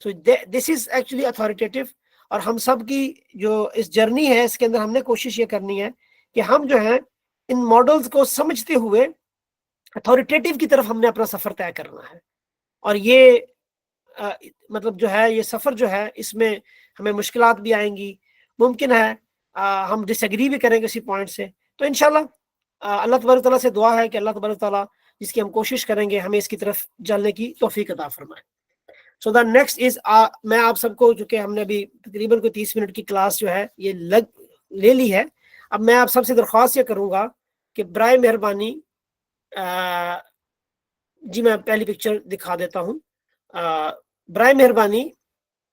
So this is actually authoritative. اور ہم سب کی جو اس جرنی ہے اس کے اندر ہم نے کوشش یہ کرنی ہے کہ ہم جو ہے ان ماڈلز کو سمجھتے ہوئے اتھارٹیٹیو کی طرف ہم نے اپنا سفر طے کرنا ہے. اور یہ مطلب جو ہے یہ سفر جو ہے اس میں ہمیں مشکلات بھی آئیں گی، ممکن ہے ہم ڈس ایگری بھی کریں گے کسی پوائنٹ سے. تو انشاءاللہ اللہ تبارک تعالیٰ سے دعا ہے کہ اللہ تبارک تعالیٰ جس کی ہم کوشش کریں گے ہمیں اس کی طرف جلنے کی توفیق عطا فرمائے. سو دا نیکسٹ از، میں آپ سب کو، چونکہ ہم نے ابھی تقریباً کوئی 30 منٹ کی کلاس جو ہے یہ لے لی ہے، اب میں آپ سب سے درخواست یہ کروں گا کہ برائے مہربانی جی میں پہلی پکچر دکھا دیتا ہوں. برائے مہربانی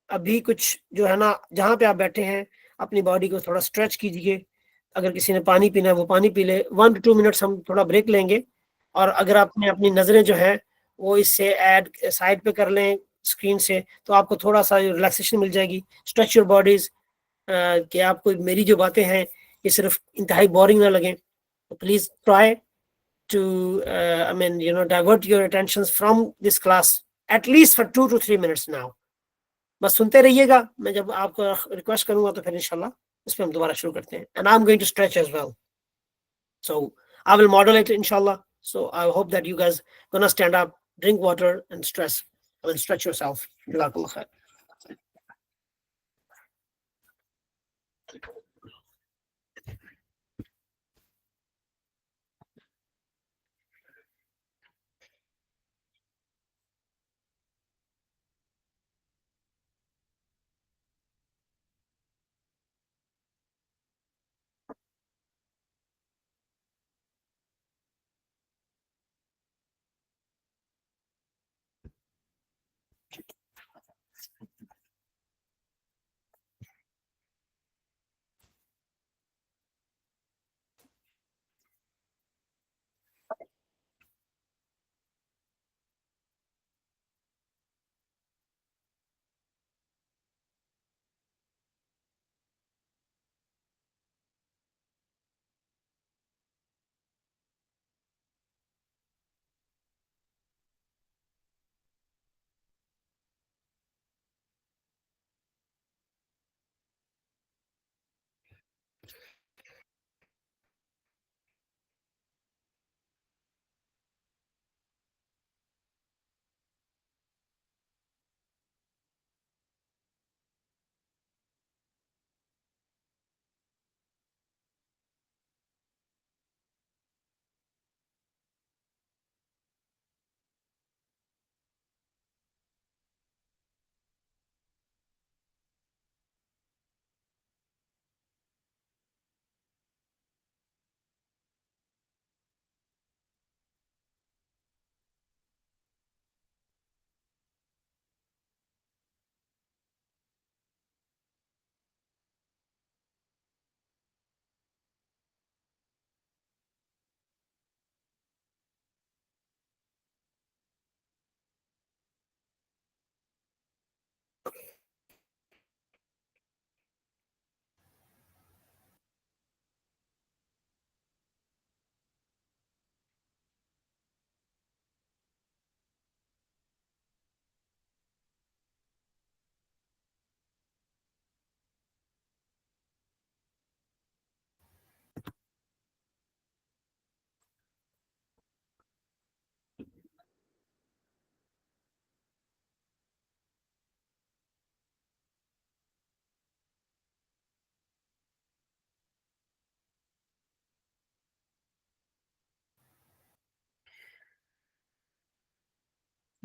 ابھی کچھ جو ہے نا جہاں پہ آپ بیٹھے ہیں اپنی باڈی کو تھوڑا اسٹریچ کیجیے. اگر کسی نے پانی پینا ہے وہ پانی پی لے. 1 to 2 منٹس ہم تھوڑا بریک لیں گے. اور اگر آپ نے اپنی نظریں جو ہے وہ اس سے ایڈ سائڈ پہ کر لیں اسکرین سے تو آپ کو تھوڑا سا ریلیکسیشن مل جائے گی. اسٹریچ یور باڈیز، کہ آپ کو میری جو باتیں ہیں یہ صرف انتہائی بورنگ نہ لگیں. Please try to divert your attentions from this class at least for 2 to 3 minutes now. بس سنتے رہیے گا. میں جب آپ کو ریکویسٹ کروں گا تو پھر انشاءاللہ اس پہ ہم دوبارہ شروع کرتے ہیں. And I'm going to stretch as well. So I will model it inshallah. So I hope that you guys gonna stand up, drink water and stretch yourself. Jazakallah khair.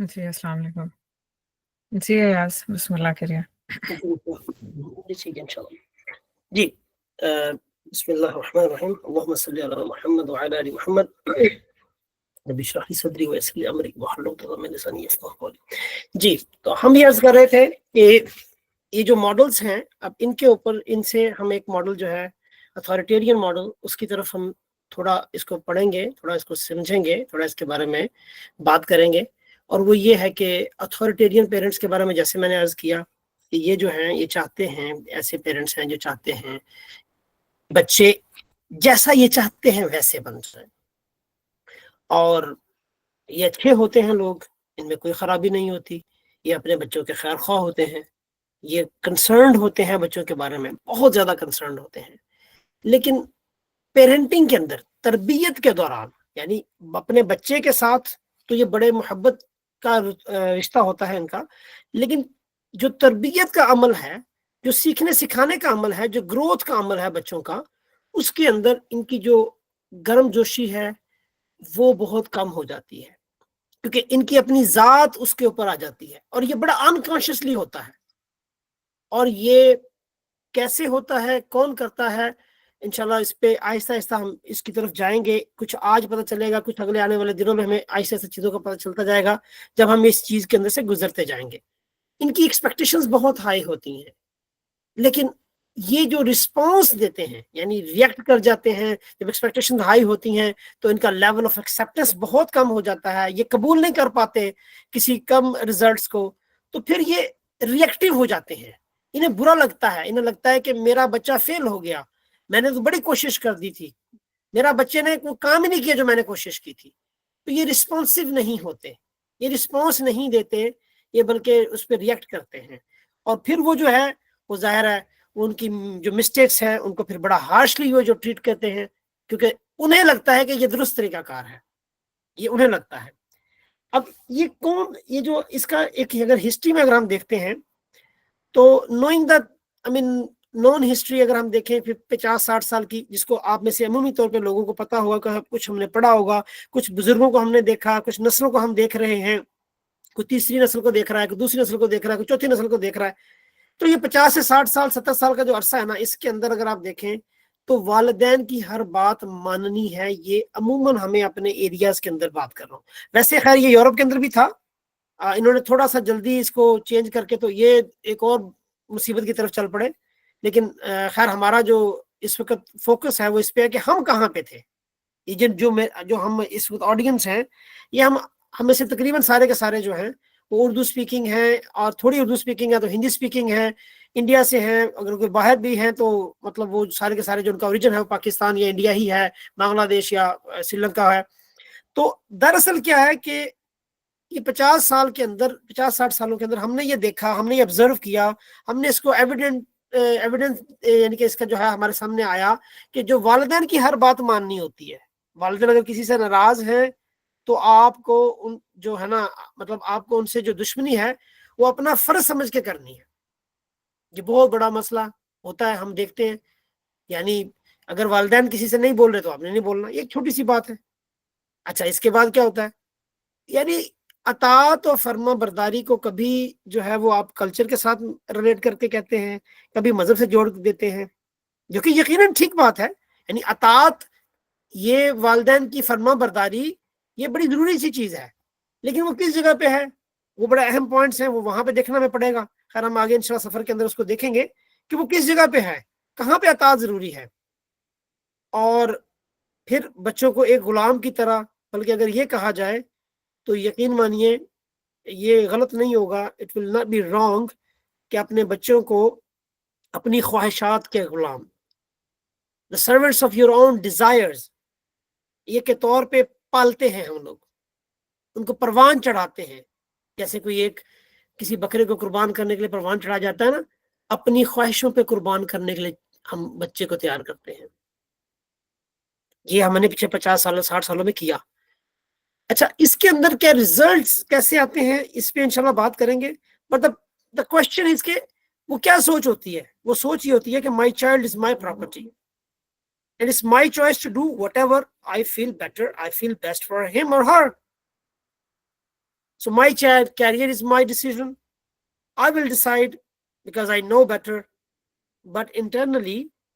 جی السلام علیکم. جی ایاز بسم اللہ کریے. جی ٹھیک ہے انشاءاللہ. جی بسم اللہ الرحمن الرحیم. اللهم صل علی محمد وعلی آل محمد. رب اشرح لي صدری ویسر لي امری واحلل عقدۃ من لسانی یفقهوا قولی. جی تو ہم یہ عرض کر رہے تھے کہ یہ جو ماڈلز ہیں اب ان کے اوپر ان سے ہم ایک ماڈل جو ہے اتھارٹیرین ماڈل اس کی طرف ہم تھوڑا اس کو پڑھیں گے, تھوڑا اس کو سمجھیں گے, تھوڑا اس کے بارے میں بات کریں گے. اور وہ یہ ہے کہ اتھارٹیرین پیرنٹس کے بارے میں جیسے میں نے عرض کیا کہ یہ جو ہیں یہ چاہتے ہیں, ایسے پیرنٹس ہیں جو چاہتے ہیں بچے جیسا یہ چاہتے ہیں ویسے بن جائیں, اور یہ اچھے ہوتے ہیں لوگ, ان میں کوئی خرابی نہیں ہوتی, یہ اپنے بچوں کے خیر خواہ ہوتے ہیں, یہ کنسرنڈ ہوتے ہیں بچوں کے بارے میں, بہت زیادہ کنسرنڈ ہوتے ہیں. لیکن پیرنٹنگ کے اندر تربیت کے دوران یعنی اپنے بچے کے ساتھ تو یہ بڑے محبت کا رشتہ ہوتا ہے ان کا, لیکن جو تربیت کا عمل ہے, جو سیکھنے سکھانے کا عمل ہے, جو گروتھ کا عمل ہے بچوں کا, اس کے اندر ان کی جو گرم جوشی ہے وہ بہت کم ہو جاتی ہے, کیونکہ ان کی اپنی ذات اس کے اوپر آ جاتی ہے, اور یہ بڑا انکانشیسلی ہوتا ہے. اور یہ کیسے ہوتا ہے, کون کرتا ہے, انشاءاللہ اس پہ آہستہ آہستہ ہم اس کی طرف جائیں گے. کچھ آج پتہ چلے گا, کچھ اگلے آنے والے دنوں میں ہمیں آہستہ آہستہ چیزوں کا پتہ چلتا جائے گا جب ہم اس چیز کے اندر سے گزرتے جائیں گے. ان کی ایکسپیکٹیشنز بہت ہائی ہوتی ہیں, لیکن یہ جو رسپانس دیتے ہیں یعنی ریئیکٹ کر جاتے ہیں جب ایکسپیکٹیشن ہائی ہوتی ہیں تو ان کا لیول آف ایکسیپٹنس بہت کم ہو جاتا ہے, یہ قبول نہیں کر پاتے کسی کم ریزلٹس کو, تو پھر یہ ریئیکٹیو ہو جاتے ہیں. انہیں برا لگتا ہے, انہیں لگتا ہے کہ میرا بچہ فیل ہو گیا, میں نے تو بڑی کوشش کر دی تھی, میرا بچے نے وہ کام ہی نہیں کیا جو میں نے کوشش کی تھی. تو یہ رسپانسو نہیں ہوتے, یہ رسپانس نہیں دیتے, یہ بلکہ اس پہ ریئیکٹ کرتے ہیں. اور پھر وہ جو ہے وہ ظاہر ہے ان کی جو مسٹیکس ہیں ان کو پھر بڑا ہارشلی وہ جو ٹریٹ کرتے ہیں, کیونکہ انہیں لگتا ہے کہ یہ درست طریقہ کار ہے, یہ انہیں لگتا ہے. اب یہ کون, یہ جو اس کا ایک اگر ہسٹری میں اگر ہم دیکھتے ہیں تو knowing the I main known history اگر ہم دیکھیں پھر 50-60 سال کی, جس کو آپ میں سے عمومی طور پہ لوگوں کو پتا ہوگا کہ کچھ ہم نے پڑھا ہوگا, کچھ بزرگوں کو ہم نے دیکھا, کچھ نسلوں کو ہم دیکھ رہے ہیں, کوئی تیسری نسل کو دیکھ رہا ہے, کوئی دوسری نسل کو دیکھ رہا ہے, کوئی چوتھی نسل کو دیکھ رہا ہے. تو یہ 50 سے 60 سال 70 سال کا جو عرصہ ہے نا, اس کے اندر اگر آپ دیکھیں تو والدین کی ہر بات ماننی ہے. یہ عموماً ہمیں اپنے ایریاز کے اندر بات کر رہا ہوں, ویسے خیر یہ یورپ کے اندر بھی تھا, انہوں نے تھوڑا سا جلدی اس کو چینج کر کے تو یہ ایک اور مصیبت کی طرف چل پڑے. لیکن خیر ہمارا جو اس وقت فوکس ہے وہ اس پہ ہے کہ ہم کہاں پہ تھے. یہ جو ہم اس وقت آڈینس ہیں, یہ ہم میں سے تقریباً سارے کے سارے جو ہیں وہ اردو سپیکنگ ہیں, اور تھوڑی اردو سپیکنگ ہے تو ہندی سپیکنگ ہے, انڈیا سے ہیں, اگر کوئی باہر بھی ہیں تو مطلب وہ سارے کے سارے جو ان کا اوریجن ہے وہ پاکستان یا انڈیا ہی ہے, بنگلہ دیش یا سری لنکا ہے. تو دراصل کیا ہے کہ یہ 50 سال کے اندر 50-60 سالوں کے اندر ہم نے یہ دیکھا, ہم نے یہ آبزرو کیا, ہم نے اس کو ایویڈنس یعنی کہ اس کا جو ہے ہمارے سامنے آیا کہ جو والدین کی ہر بات ماننی ہوتی ہے, والدین اگر کسی سے ناراض ہیں تو آپ کو جو ہے نا مطلب آپ کو ان سے جو دشمنی ہے وہ اپنا فرض سمجھ کے کرنی ہے. یہ بہت بڑا مسئلہ ہوتا ہے, ہم دیکھتے ہیں. یعنی اگر والدین کسی سے نہیں بول رہے تو آپ نے نہیں بولنا, یہ ایک چھوٹی سی بات ہے. اچھا اس کے بعد کیا ہوتا ہے, یعنی اطاعت و فرما برداری کو کبھی جو ہے وہ آپ کلچر کے ساتھ ریلیٹ کر کے کہتے ہیں, کبھی مذہب سے جوڑ دیتے ہیں, جو کہ یقیناً ٹھیک بات ہے. یعنی اطاعت, یہ والدین کی فرما برداری یہ بڑی ضروری سی چیز ہے, لیکن وہ کس جگہ پہ ہے, وہ بڑے اہم پوائنٹس ہیں, وہ وہاں پہ دیکھنا میں پڑے گا. خیر ہم آگے انشاءاللہ سفر کے اندر اس کو دیکھیں گے کہ وہ کس جگہ پہ ہے, کہاں پہ اطاعت ضروری ہے. اور پھر بچوں کو ایک غلام کی طرح, بلکہ اگر یہ کہا جائے تو یقین مانیے یہ غلط نہیں ہوگا, it will not be wrong, کہ اپنے بچوں کو اپنی خواہشات کے Ghulam, the servants of your own desires, یہ کے طور پہ پالتے ہیں ہم لوگ, ان کو پروان چڑھاتے ہیں. جیسے کوئی ایک کسی بکرے کو قربان کرنے کے لیے پروان چڑھا جاتا ہے نا, اپنی خواہشوں پہ قربان کرنے کے لیے ہم بچے کو تیار کرتے ہیں. یہ ہم نے پچھلے 50 سالوں 60 سالوں میں کیا. اچھا اس کے اندر کیا ریزلٹس کیسے آتے ہیں اس پہ انشاءاللہ بات کریں گے. مطلب دا کوشچن از کہ وہ کیا سوچ ہوتی ہے, وہ سوچ یہ ہوتی ہے کہ my child is my property, it is my choice to do whatever I feel better, I feel best for him اور ہر. So my child career is my decision. I will decide because I know better. But internally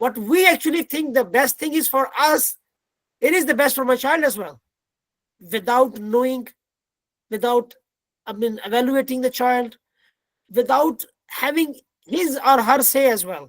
what we actually think the best thing is for us, it is the best for my child as well, without knowing, without evaluating the child, without having his or her say as well.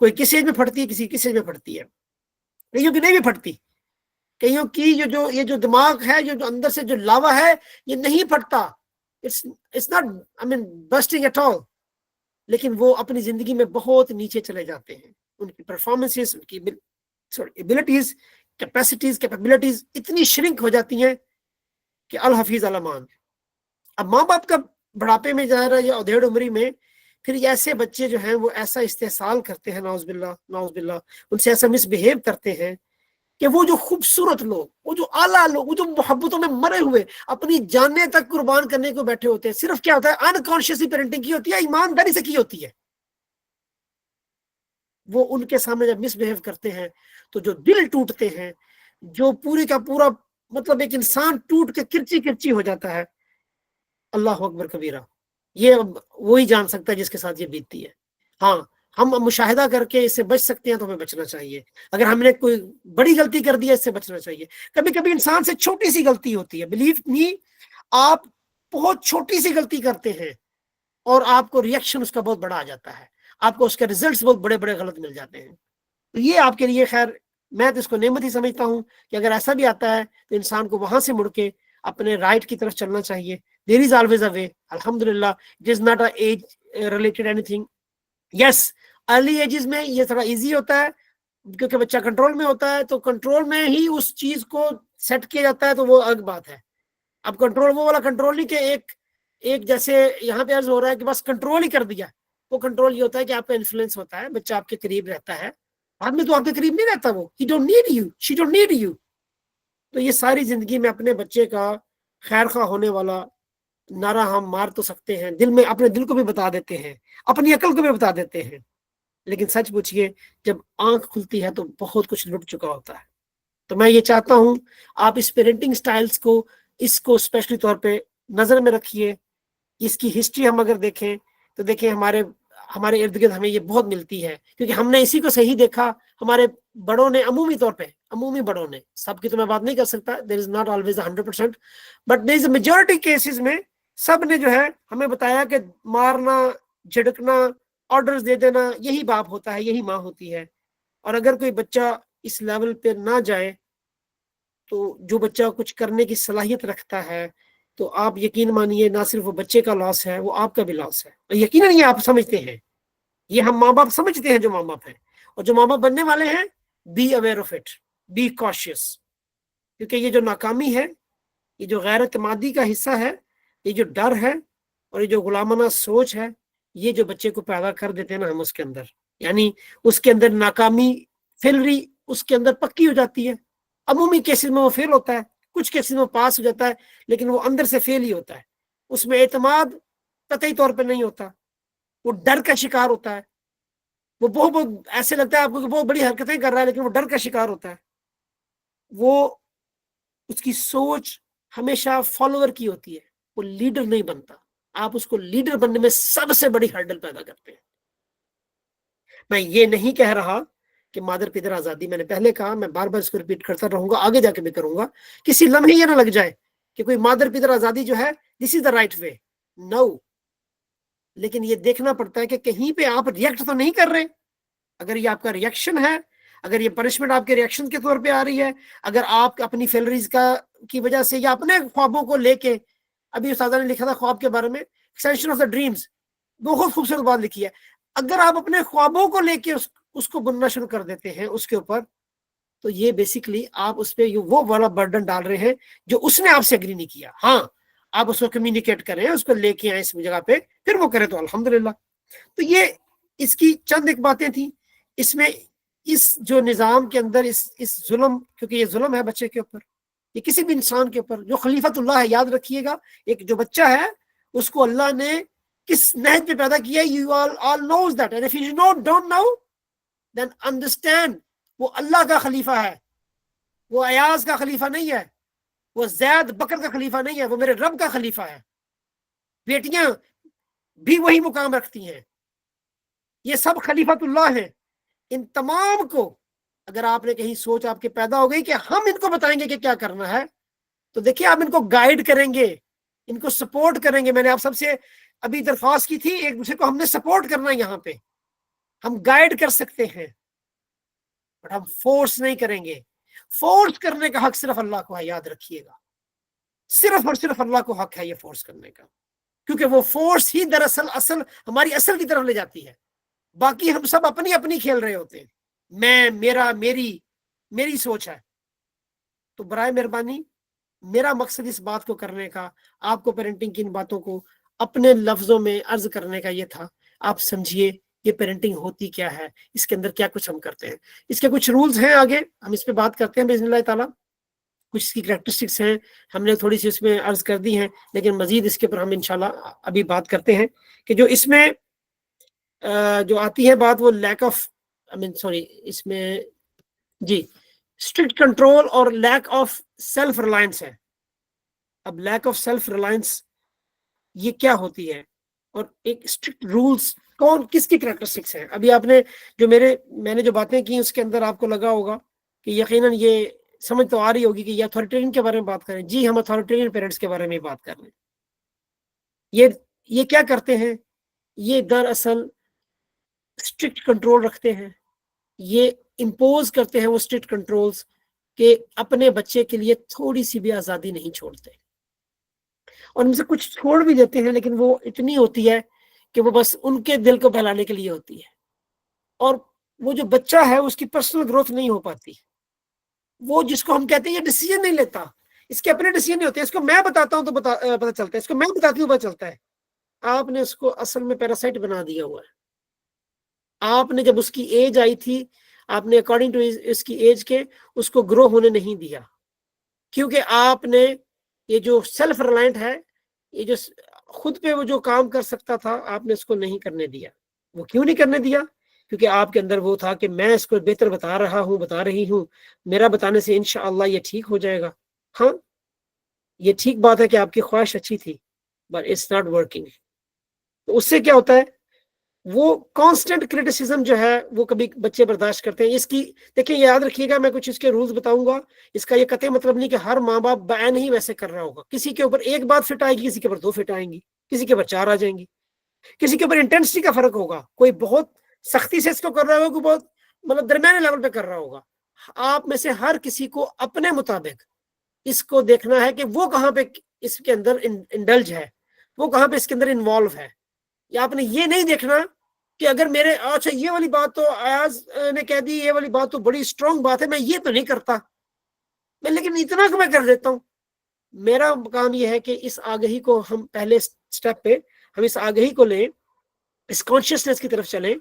کوئی کس age میں پھٹتی ہے، کسی کس age میں پھٹتی ہے، کئیوں کی نہیں بھی پھٹتی، کئیوں کی یہ جو دماغ ہے، جو اندر سے جو لاوا ہے، یہ نہیں پھٹتا، it's not I mean bursting at all, لیکن وہ اپنی زندگی میں بہت نیچے چلے جاتے ہیں، ان کی پرفارمنسز، ان کی ایبلٹیز، کیپیبلٹیز اتنی شرنک ہو جاتی ہیں کہ الحفیظ علمان۔ اب ماں باپ کا بڑھاپے میں جا رہا ہے یا ادھیڑ عمری میں، پھر ایسے بچے جو ہیں وہ ایسا استحصال کرتے ہیں، نعوذ باللہ نعوذ باللہ، ان سے ایسا مس بہیو کرتے ہیں کہ وہ جو خوبصورت لوگ، وہ جو اعلیٰ لوگ، وہ جو محبتوں میں مرے ہوئے اپنی جانیں تک قربان کرنے کو بیٹھے ہوتے ہیں، صرف کیا ہوتا ہے، انکانشیسلی پیرنٹنگ کی ہوتی ہے، ایمانداری سے کی ہوتی ہے، وہ ان کے سامنے جب مس بہیو کرتے ہیں تو جو دل ٹوٹتے ہیں، جو پوری کا پورا مطلب ایک انسان ٹوٹ کے کرچی کرچی ہو جاتا ہے، اللہ اکبر کبیرہ، یہ وہی جان سکتا ہے جس کے ساتھ یہ بیتتی ہے۔ ہاں، ہم مشاہدہ کر کے اس سے بچ سکتے ہیں تو ہمیں بچنا چاہیے، اگر ہم نے کوئی بڑی غلطی کر دی ہے اس سے بچنا چاہیے۔ کبھی کبھی انسان سے چھوٹی سی غلطی ہوتی ہے، بلیو می، آپ بہت چھوٹی سی غلطی کرتے ہیں اور آپ کو ریئیکشن اس کا بہت بڑا آ جاتا ہے، آپ کو اس کے ریزلٹس بہت بڑے بڑے غلط مل جاتے ہیں۔ تو یہ آپ کے لیے خیر، میں تو اس کو نعمت ہی سمجھتا ہوں کہ اگر ایسا بھی آتا ہے تو انسان کو وہاں سے مڑ کے اپنے رائٹ کی طرف چلنا چاہیے۔ دیر از آلویز اے وے، الحمدللہ، it is not a age related anything. Yes, early ages میں یہ تھوڑا ایزی ہوتا ہے کیونکہ بچہ کنٹرول میں ہوتا ہے، تو کنٹرول میں ہی اس چیز کو سیٹ کیا جاتا ہے، تو وہ الگ بات ہے۔ اب کنٹرول وہ والا کنٹرول نہیں کہ ایک جیسے یہاں پہ عرض ہو رہا ہے کہ بس کنٹرول ہی کر دیا، وہ کنٹرول یہ ہوتا ہے کہ آپ کا انفلوئنس ہوتا ہے، بچہ آپ کے قریب رہتا ہے، بعد میں تو آپ کے قریب نہیں رہتا، وہ he don't need you, she don't need you. تو یہ ساری زندگی میں اپنے بچے کا خیر خواہ ہونے والا نعرہ ہم مار تو سکتے ہیں، دل میں اپنے دل کو بھی بتا دیتے ہیں، اپنی عقل کو بھی بتا دیتے ہیں، لیکن سچ پوچھئے جب آنکھ کھلتی ہے تو بہت کچھ لٹ چکا ہوتا ہے۔ تو میں یہ چاہتا ہوں آپ اس پیرنٹنگ سٹائلز کو، اس کو اسپیشلی طور پہ نظر میں رکھیے۔ اس کی ہسٹری ہم اگر دیکھیں تو دیکھیں ہمارے ارد گرد ہمیں یہ بہت ملتی ہے، کیونکہ ہم نے اسی کو صحیح دیکھا، ہمارے بڑوں نے عمومی طور پہ، عمومی بڑوں نے، سب کی تو میں بات نہیں کر سکتا، there is not always 100%، but there is a majority cases میں سب نے جو ہے ہمیں بتایا کہ مارنا، جھڑکنا، آرڈرز دے دینا، یہی باپ ہوتا ہے، یہی ماں ہوتی ہے۔ اور اگر کوئی بچہ اس لیول پہ نہ جائے، تو جو بچہ کچھ کرنے کی صلاحیت رکھتا ہے، تو آپ یقین مانیے نہ صرف وہ بچے کا لاس ہے، وہ آپ کا بھی لاس ہے۔ یقیناً یہ آپ سمجھتے ہیں، یہ ہم ماں باپ سمجھتے ہیں جو ماں باپ ہیں، اور جو ماں باپ بننے والے ہیں، be aware of it, be conscious, کیونکہ یہ جو ناکامی ہے، یہ جو غیر اعتمادی کا حصہ ہے، یہ جو ڈر ہے اور یہ جو غلامانہ سوچ ہے، یہ جو بچے کو پیدا کر دیتے ہیں نا ہم اس کے اندر، یعنی اس کے اندر ناکامی فیلری اس کے اندر پکی ہو جاتی ہے۔ عمومی کیسز میں وہ فیل ہوتا ہے، کچھ کیسز میں پاس ہو جاتا ہے، لیکن وہ اندر سے فیل ہی ہوتا ہے، اس میں اعتماد قطعی طور پہ نہیں ہوتا، وہ ڈر کا شکار ہوتا ہے، وہ بہت ایسے لگتا ہے آپ کو کہ بہت بڑی حرکتیں کر رہا ہے، لیکن وہ ڈر کا شکار ہوتا ہے، وہ اس کی سوچ ہمیشہ فالوور کی ہوتی ہے، وہ لیڈر نہیں بنتا۔ آپ اس کو لیڈر بننے میں سب سے بڑی ہرڈل پیدا کرتے ہیں۔ میں یہ نہیں کہہ رہا کہ مادر پدر آزادی، میں نے پہلے کہا، میں بار بار اس کو ریپیٹ کرتا رہوں گا، آگے جا کے بھی کروں گا، کسی لمحے یہ نہ لگ جائے کہ کوئی مادر پدر آزادی جو ہے دس از دا رائٹ وے، نو، لیکن یہ دیکھنا پڑتا ہے کہ کہیں پہ آپ ریئیکٹ تو نہیں کر رہے۔ اگر یہ آپ کا ریئیکشن ہے، اگر یہ پنشمنٹ آپ کے ریئیکشن کے طور پہ آ رہی ہے، اگر آپ اپنی فیلریز کی وجہ سے یا اپنے خوابوں کو لے کے، ابھی استاذہ نے لکھا تھا خواب کے بارے میں، ایکسٹینشن آف دا ڈریمز، بہت خوبصورت بات لکھی ہے، اگر آپ اپنے خوابوں کو لے کے اس کو بننا شروع کر دیتے ہیں اس کے اوپر، تو یہ بیسیکلی آپ اس پہ وہ والا برڈن ڈال رہے ہیں جو اس نے آپ سے اگری نہیں کیا۔ ہاں، آپ اس کو کمیونیکیٹ کریں، اس کو لے کے آئیں اس جگہ پہ، پھر وہ کرے تو الحمدللہ۔ تو یہ اس کی چند ایک باتیں تھیں، اس میں اس جو نظام کے اندر اس ظلم، کیونکہ یہ ظلم ہے بچے کے اوپر، یہ کسی بھی انسان کے اوپر جو خلیفت اللہ ہے، یاد رکھیے گا، ایک جو بچہ ہے اس کو اللہ نے کس نہج پہ پیدا کیا ہے، you all knows that, and if you don't know then understand، وہ اللہ کا خلیفہ ہے، وہ ایاز کا خلیفہ نہیں ہے، وہ زید بکر کا خلیفہ نہیں ہے، وہ میرے رب کا خلیفہ ہے۔ بیٹیاں بھی وہی مقام رکھتی ہیں، یہ سب خلیفت اللہ ہیں۔ ان تمام کو اگر آپ نے کہیں سوچ آپ کے پیدا ہو گئی کہ ہم ان کو بتائیں گے کہ کیا کرنا ہے، تو دیکھیں آپ ان کو گائیڈ کریں گے، ان کو سپورٹ کریں گے۔ میں نے آپ سب سے ابھی درخواست کی تھی، ایک دوسرے کو ہم نے سپورٹ کرنا ہے یہاں پہ، ہم گائیڈ کر سکتے ہیں بٹ ہم فورس نہیں کریں گے. فورس کرنے کا حق صرف اللہ کو ہے, یاد رکھیے گا, صرف اور صرف اللہ کو حق ہے یہ فورس کرنے کا, کیونکہ وہ فورس ہی دراصل ہماری اصل کی طرف لے جاتی ہے. باقی ہم سب اپنی اپنی کھیل رہے ہوتے ہیں, میں, میرا, میری سوچ ہے. تو برائے مہربانی میرا مقصد اس بات کو کرنے کا, آپ کو پیرنٹنگ کی ان باتوں کو اپنے لفظوں میں عرض کرنے کا یہ تھا. آپ سمجھیے یہ پیرنٹنگ ہوتی کیا ہے, اس کے اندر کیا کچھ ہم کرتے ہیں. اس کے کچھ رولز ہیں, آگے ہم اس پہ بات کرتے ہیں باذن اللہ تعالیٰ. کچھ اس کی کریکٹرسٹکس ہیں, ہم نے تھوڑی سی اس میں عرض کر دی ہیں, لیکن مزید اس کے اوپر ہم انشاءاللہ ابھی بات کرتے ہیں کہ جو اس میں جو آتی ہے بات, وہ لیک آف اس میں جی اسٹرکٹ کنٹرول اور لیک آف سیلف ریلائنس ہے. اب لیک آف سیلف ریلائنس یہ کیا ہوتی ہے, اور ایک اسٹرکٹ رولز کس کی کریکٹرسٹکس ہیں. ابھی آپ نے جو میں نے جو باتیں کی اس کے اندر آپ کو لگا ہوگا کہ یقیناً یہ سمجھ تو آ رہی ہوگی کہ یہ اتھارٹیرین کے بارے میں بات کریں. جی, ہم اتھارٹیرین پیرنٹس کے بارے میں بات کر رہے ہیں. یہ کیا کرتے ہیں, یہ دراصل اسٹرکٹ کنٹرول رکھتے ہیں, یہ امپوز کرتے ہیں وہ اسٹرکٹ کنٹرولز کہ اپنے بچے کے لیے تھوڑی سی بھی آزادی نہیں چھوڑتے, اور ان سے کچھ چھوڑ بھی دیتے ہیں لیکن وہ اتنی ہوتی ہے کہ وہ بس ان کے دل کو بہلانے کے لیے ہوتی ہے, اور وہ جو بچہ ہے اس کی پرسنل گروتھ نہیں ہو پاتی. وہ جس کو ہم کہتے ہیں یہ ڈیسیژن نہیں لیتا, اس کے اپنے ڈیسیژن نہیں ہوتے, اس کو میں بتاتا ہوں تو پتہ چلتا ہے, اس کو میں بتاتی ہوں پتہ چلتا ہے. آپ نے اس کو اصل میں پیراسائٹ بنا دیا ہوا ہے. آپ نے جب اس کی ایج آئی تھی, آپ نے اکارڈنگ ٹو اس کی ایج کے اس کو گرو ہونے نہیں دیا, کیونکہ آپ نے یہ جو سیلف ریلائنٹ ہے, یہ جو خود پہ وہ جو کام کر سکتا تھا, آپ نے اس کو نہیں کرنے دیا. وہ کیوں نہیں کرنے دیا؟ کیونکہ آپ کے اندر وہ تھا کہ میں اس کو بہتر بتا رہی ہوں, میرا بتانے سے انشاءاللہ یہ ٹھیک ہو جائے گا. ہاں, یہ ٹھیک بات ہے کہ آپ کی خواہش اچھی تھی, بٹ اٹس ناٹ ورکنگ. تو اس سے کیا ہوتا ہے, وہ کانسٹنٹ کریٹیسزم جو ہے وہ کبھی بچے برداشت کرتے ہیں. اس کی دیکھیں, یاد رکھیے گا, میں کچھ اس کے رولز بتاؤں گا, اس کا یہ قطعی مطلب نہیں کہ ہر ماں باپ بعین ہی ویسے کر رہا ہوگا. کسی کے اوپر ایک بات فٹ آئے گی, کسی کے اوپر 2 فٹ آئیں گی, کسی کے اوپر 4 آ جائیں گی, کسی کے اوپر انٹینسٹی کا فرق ہوگا. کوئی بہت سختی سے اس کو کر رہا ہوگا, کوئی بہت مطلب درمیانے لیول پہ کر رہا ہوگا. آپ میں سے ہر کسی کو اپنے مطابق اس کو دیکھنا ہے کہ وہ کہاں پہ اس کے اندر انڈلج ہے, وہ کہاں پہ اس کے اندر انوالو ہے. یا آپ نے یہ نہیں دیکھنا کہ اگر میرے اچھا یہ والی بات تو ایاز نے کہہ دی, یہ والی بات تو بڑی اسٹرانگ بات ہے, میں یہ تو نہیں کرتا, میں لیکن اتنا کہ میں کر دیتا ہوں. میرا کام یہ ہے کہ اس آگہی کو ہم پہلے سٹیپ پہ ہم اس آگہی کو لیں, اس کانشیسنس کی طرف چلیں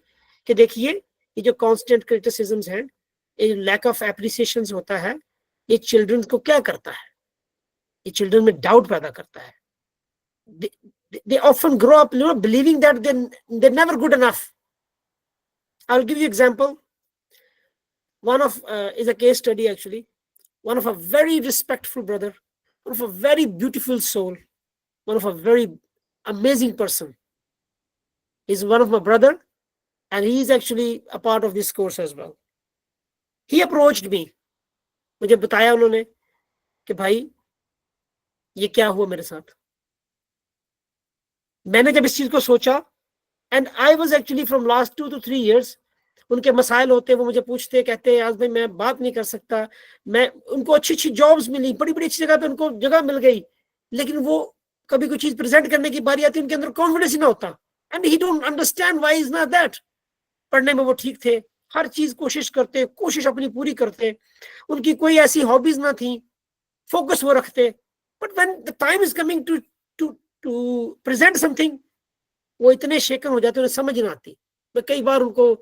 کہ دیکھیے یہ جو کانسٹنٹ کرٹیسزمز ہیں, یہ لیک آف اپریسیشنز ہوتا ہے, یہ چلڈرن کو کیا کرتا ہے, یہ چلڈرن میں ڈاؤٹ پیدا کرتا ہے. They often grow up believing that they're never good enough. I'll give you example. One of is a case study actually. One of a very respectful brother, one of a very beautiful soul, one of a very amazing person. He's one of my brother, and he is actually a part of this course as well. He approached me. مجھے بتایا انہوں نے کہ بھائی یہ کیا ہوا میرے ساتھ. میں نے جب اس چیز کو سوچا, and I was actually from last 2 to 3 years, ان کے مسائل ہوتے, وہ مجھے پوچھتے, کہتے آج بھائی میں بات نہیں کر سکتا. میں ان کو اچھی جابز ملی, بڑی بڑی اچھی جگہ پہ ان کو جگہ مل گئی, لیکن وہ کبھی کوئی چیز پریزنٹ کرنے کی باری آتی, ان کے اندر کانفیڈنس ہی نہ ہوتا. And he don't understand why is not that. پڑھنے میں وہ ٹھیک تھے, ہر چیز کوشش اپنی پوری کرتے, ان کی کوئی ایسی ہابیز نہ تھیں, فوکس وہ رکھتے, but when the time is coming to present something, وہ اتنے شیکن ہو جاتے, انہیں سمجھ نہ آتی. میں کئی بار ان کو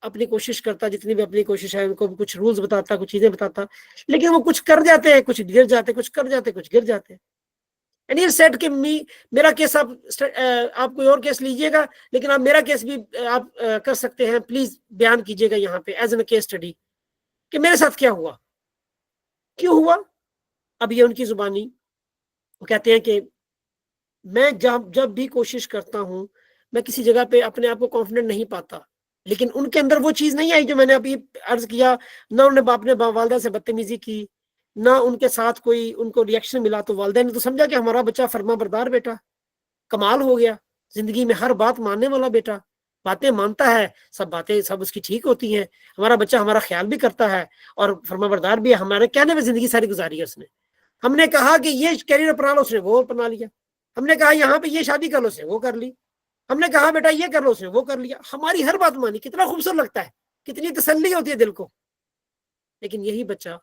اپنی کوشش کرتا, جتنی بھی اپنی کوشش ہے, ان کو کچھ رولز بتاتا, کچھ چیزیں بتاتا, لیکن وہ کچھ کر جاتے ہیں, کچھ گر جاتے, کچھ کر جاتے, کچھ گر جاتے. اینڈ ہی سیڈ کہ میرا کیس آپ کوئی اور کیس لیجئے گا, لیکن آپ میرا کیس بھی آپ کر سکتے ہیں, پلیز بیان کیجئے گا یہاں پہ ایز این کیس اسٹڈی کہ میرے ساتھ کیا ہوا, کیوں ہوا. اب یہ ان کی زبانی, وہ کہتے ہیں کہ میں جب بھی کوشش کرتا ہوں, میں کسی جگہ پہ اپنے آپ کو کانفیڈنٹ نہیں پاتا, لیکن ان کے اندر وہ چیز نہیں آئی جو میں نے ابھی عرض کیا. نہ انہوں نے اپنے والدہ سے بدتمیزی کی, نہ ان کے ساتھ کوئی ان کو ریئیکشن ملا, تو والدین نے تو سمجھا کہ ہمارا بچہ فرما بردار بیٹا, کمال ہو گیا, زندگی میں ہر بات ماننے والا بیٹا. باتیں مانتا ہے, سب باتیں سب اس کی ٹھیک ہوتی ہیں, ہمارا بچہ ہمارا خیال بھی کرتا ہے اور فرمانبردار بھی ہے, ہمارے کہنے میں زندگی ساری گزاری ہے اس نے. ہم نے کہا کہ یہ کیریئر اپنا لو, اس نے وہ اپنا لیا. ہم نے کہا یہاں پہ یہ شادی کر لو, اس نے وہ کر لی. ہم نے کہا بیٹا یہ کر لو, اس نے وہ کر لیا. ہماری ہر بات مانی. کتنا خوبصورت لگتا ہے, کتنی تسلی ہوتی ہے دل کو. لیکن یہی بچہ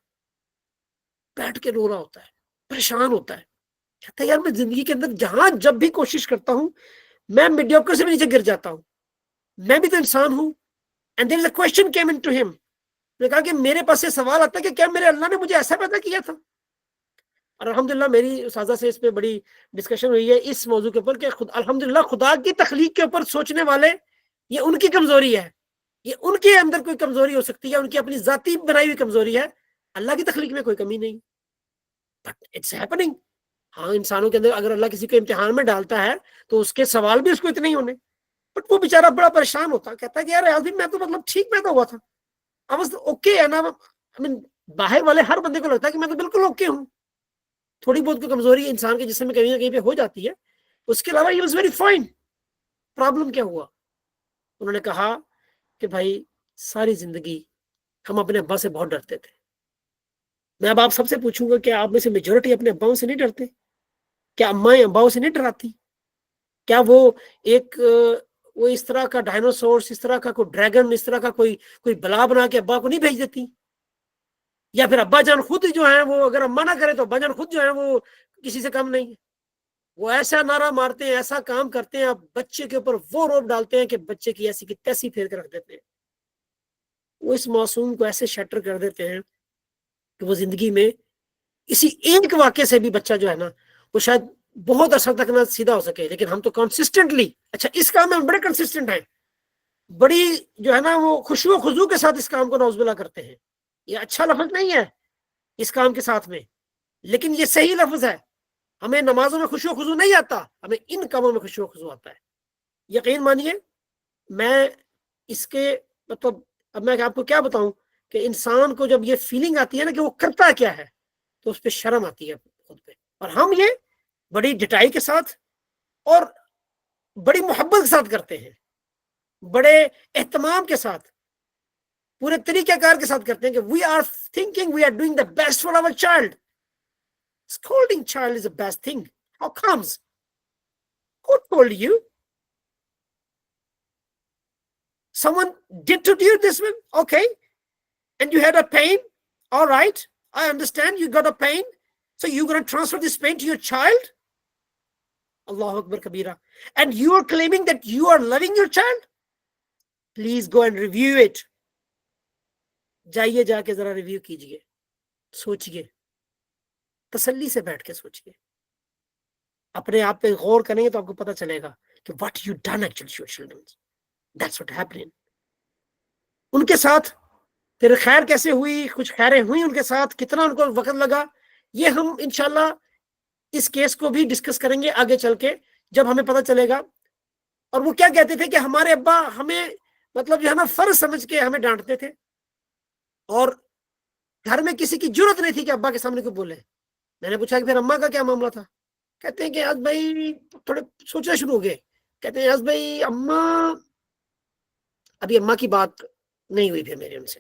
بیٹھ کے رو رہا ہوتا ہے, پریشان ہوتا ہے, کہتا ہے یار میں زندگی کے اندر جہاں جب بھی کوشش کرتا ہوں میں میڈیوکر سے بھی نیچے گر جاتا ہوں, میں بھی تو انسان ہوں. And there is a question came into ہم. نے کہا کہ میرے پاس یہ سوال آتا ہے کہ کیا میرے اللہ نے مجھے ایسا پیدا کیا تھا. اور الحمدللہ میری اساتذہ سے اس پہ بڑی ڈسکشن ہوئی ہے اس موضوع کے اوپر کہ الحمدللہ خدا کی تخلیق کے اوپر سوچنے والے, یہ ان کی کمزوری ہے, یہ ان کے اندر کوئی کمزوری ہو سکتی ہے, ان کی اپنی ذاتی بنائی ہوئی کمزوری ہے. اللہ کی تخلیق میں کوئی کمی نہیں, بٹ اٹس ہیپننگ. ہاں انسانوں کے اندر اگر اللہ کسی کو امتحان میں ڈالتا ہے تو اس کے سوال بھی اس کو اتنے ہی ہونے. بٹ وہ بیچارہ بڑا پریشان ہوتا, کہتا ہے کہ یار آج میں تو مطلب ٹھیک پیدا ہوا تھا, اوکے ہے نا. باہر والے ہر بندے کو لگتا ہے کہ میں تو بالکل اوکے ہوں. تھوڑی بہت کوئی کمزوری انسان کے جسم میں کہیں نہ کہیں پہ ہو جاتی ہے, اس کے علاوہ he was very fine. Problem کیا ہوا؟ انہوں نے کہا کہ بھائی ساری زندگی ہم اپنے ابا سے بہت ڈرتے تھے. میں اب آپ سب سے پوچھوں گا کہ آپ میں سے میجورٹی اپنے اباؤں سے نہیں ڈرتے؟ کیا اماں اباؤں سے نہیں ڈراتی؟ کیا وہ ایک وہ اس طرح کا ڈائنوسور, اس طرح کا کوئی ڈریگن, اس طرح کا کوئی بلا بنا کے ابا کو نہیں بھیج دیتی؟ یا پھر ابا جان خود جو ہے وہ اگر اماں نہ کرے تو ابا جان خود جو ہے وہ کسی سے کم نہیں ہے. وہ ایسا نعرہ مارتے ہیں, ایسا کام کرتے ہیں, اب بچے کے اوپر وہ روب ڈالتے ہیں کہ بچے کی ایسی کی تیسی پھیر کے رکھ دیتے ہیں. وہ اس معصوم کو ایسے شٹر کر دیتے ہیں کہ وہ زندگی میں اسی ایک واقعے سے بھی بچہ جو ہے نا وہ شاید بہت عرصہ تک نہ سیدھا ہو سکے. لیکن ہم تو کنسسٹنٹلی, اچھا اس کام میں ہم بڑے کنسسٹنٹ ہیں, بڑی جو ہے نا وہ خشوع و خضوع کے ساتھ اس کام کو نعوذ باللہ کرتے ہیں. یہ اچھا لفظ نہیں ہے اس کام کے ساتھ میں, لیکن یہ صحیح لفظ ہے. ہمیں نمازوں میں خشوع و خضوع نہیں آتا, ہمیں ان کاموں میں خشوع و خضوع آتا ہے. یقین مانیے میں اس کے مطلب اب میں آپ کو کیا بتاؤں کہ انسان کو جب یہ فیلنگ آتی ہے نا کہ وہ کرتا کیا ہے تو اس پہ شرم آتی ہے خود پہ. اور ہم یہ بڑی ڈٹائی کے ساتھ اور بڑی محبت کے ساتھ کرتے ہیں, بڑے اہتمام کے ساتھ, پورے طریقہ کار کے ساتھ کرتے ہیں کہ we are thinking we are doing the best for our child. Scolding child is the best thing. How comes? Who told you? Someone did to you this way? Okay. And you had a pain? All right. I understand you got a pain. So you're going to transfer this pain to your child? Allahu Akbar Kabira. And you are claiming that you are loving your child? Please go and review it. جائیے جا کے ذرا review کیجئے, سوچئے, تسلی سے بیٹھ کے سوچئے, اپنے آپ پہ غور کریں گے تو آپ کو پتا چلے گا کہ what you done actually to your children. That's what happened. ان کے ساتھ پھر خیر کیسے ہوئی, کچھ خیریں ہوئی ان کے ساتھ, کتنا ان کو وقت لگا, یہ ہم انشاءاللہ اس کیس کو بھی ڈسکس کریں گے آگے چل کے جب ہمیں پتا چلے گا. اور وہ کیا کہتے تھے کہ ہمارے ابا ہمیں مطلب جو ہے نا فرض سمجھ کے ہمیں ڈانٹتے تھے, اور گھر میں کسی کی جرت نہیں تھی کہ ابا کے سامنے کو بولے. میں نے پوچھا کہ پھر اماں کا کیا معاملہ تھا؟ کہتے ہیں کہ آج بھائی تھوڑے سوچنا شروع ہو گئے. کہتے ہیں آج بھائی اماں, ابھی اماں کی بات نہیں ہوئی پھر میرے ان سے.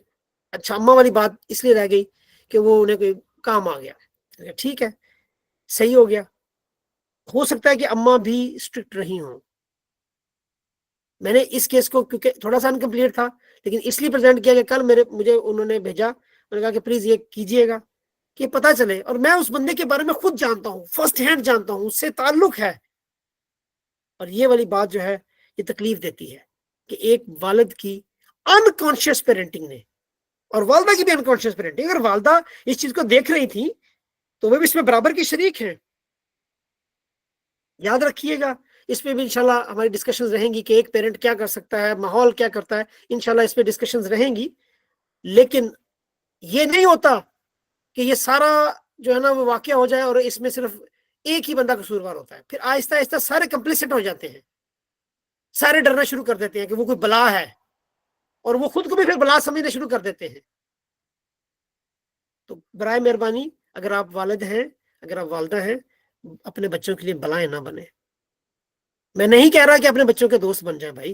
اچھا اماں والی بات اس لیے رہ گئی کہ وہ انہیں کوئی کام آ گیا. ٹھیک ہے, صحیح ہو گیا. ہو سکتا ہے کہ اماں بھی اسٹرکٹ رہی ہوں. میں نے اس کیس کو کیونکہ تھوڑا سا انکمپلیٹ تھا لیکن اس لیے پریزنٹ کیا کہ کل مجھے انہوں نے بھیجا, میں نے کہا کہ پلیز یہ کیجئے گا کہ پتا چلے. اور میں اس بندے کے بارے میں خود جانتا ہوں, فرسٹ ہینڈ جانتا ہوں, اس سے تعلق ہے. اور یہ والی بات جو ہے یہ تکلیف دیتی ہے کہ ایک والد کی انکانشیس پیرنٹنگ نے, اور والدہ کی بھی انکانشیس پیرنٹنگ, اگر والدہ اس چیز کو دیکھ رہی تھی تو وہ بھی اس میں برابر کی شریک ہیں. یاد رکھیے گا اس پہ بھی انشاءاللہ ہماری ڈسکشنز رہیں گی کہ ایک پیرنٹ کیا کر سکتا ہے, ماحول کیا کرتا ہے, انشاءاللہ اس پہ ڈسکشنز رہیں گی. لیکن یہ نہیں ہوتا کہ یہ سارا جو ہے نا وہ واقعہ ہو جائے اور اس میں صرف ایک ہی بندہ قصوروار ہوتا ہے. پھر آہستہ آہستہ سارے کمپلیسٹ ہو جاتے ہیں, سارے ڈرنا شروع کر دیتے ہیں کہ وہ کوئی بلا ہے, اور وہ خود کو بھی پھر بلا سمجھنا شروع کر دیتے ہیں. تو برائے مہربانی اگر آپ والد ہیں, اگر آپ والدہ ہیں, اپنے بچوں کے لیے بلائیں نہ بنے. میں نہیں کہہ رہا کہ اپنے بچوں کے دوست بن جائیں بھائی,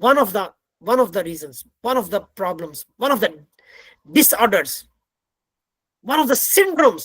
one of the reasons, one of the problems, one of the disorders, one of the syndromes.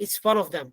it's one of them.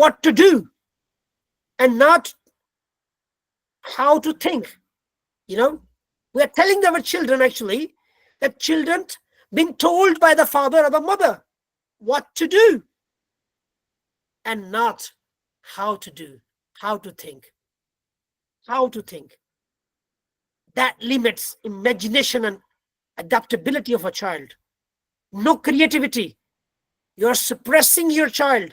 what to do and not how to think. You know, we are telling our children actually that children being told by the father or the mother what to do and not how to do, how to think. That limits imagination and adaptability of a child. No creativity. You are suppressing your child.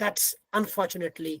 That's unfortunately,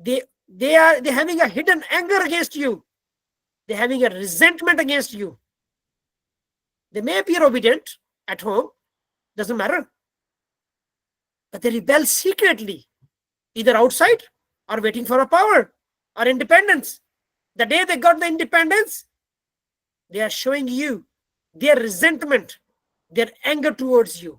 they are having a hidden anger against you, they having a resentment against you. They may appear obedient at home, doesn't matter, but they rebel secretly, either outside or waiting for a power or independence. The day they got the independence, they are showing you their resentment, their anger towards you.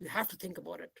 You have to think about it.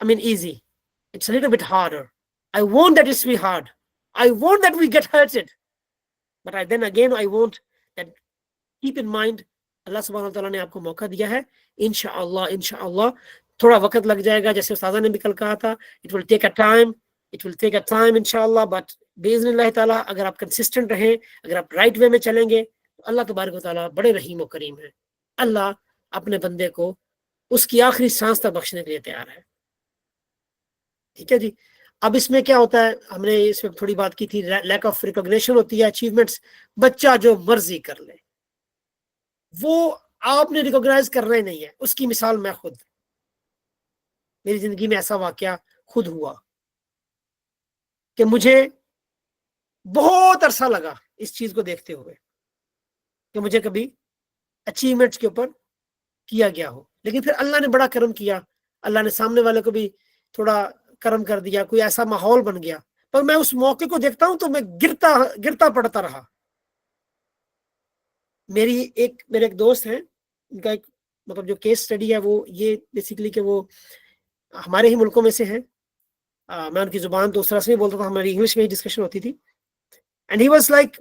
I mean, easy. It's a little bit harder. I want that it's be hard. I want that we get hurted. But then again, I want that, keep in mind اللہ سبحانہ وتعالیٰ نے آپ کو موقع دیا ہے. انشاءاللہ تھوڑا وقت لگ جائے گا, جیسے استاذہ نے بھی کل کہا تھا, it will take a time انشاءاللہ, بٹ باذن اللہ تعالیٰ اگر آپ کنسسٹنٹ رہیں, اگر آپ رائٹ وے میں چلیں گے تو اللہ تبارک و تعالیٰ بڑے رحیم و کریم ہے. اللہ اپنے بندے کو اس کی آخری سانس تک بخشنے کے لیے تیار ہے. ٹھیک ہے جی. اب اس میں کیا ہوتا ہے, ہم نے اس میں تھوڑی بات کی تھی, لیک آف ریکگنیشن ہوتی ہے, اچیومنٹس. بچہ جو مرضی کر لے, وہ آپ نے ریکوگنائز کرنا ہی نہیں ہے. اس کی مثال میں خود, میری زندگی میں ایسا واقعہ خود ہوا کہ مجھے بہت عرصہ لگا اس چیز کو دیکھتے ہوئے کہ مجھے کبھی اچیومنٹس کے اوپر کیا گیا ہو, لیکن پھر اللہ نے بڑا کرم کیا. اللہ نے سامنے والے کو بھی تھوڑا کرم کر دیا, کوئی ایسا ماحول بن گیا. پر میں اس موقع کو دیکھتا ہوں تو میں گرتا پڑتا رہا. میرے ایک دوست ہیں, ان کا ایک مطلب جو کیس اسٹڈی ہے وہ یہ بیسیکلی کہ وہ ہمارے ہی ملکوں میں سے ہیں. میں ان کی زبان تو اس طرح سے نہیں بولتا تھا, ہماری انگلش میں ہی ڈسکشن ہوتی تھی. اینڈ ہی واز لائک,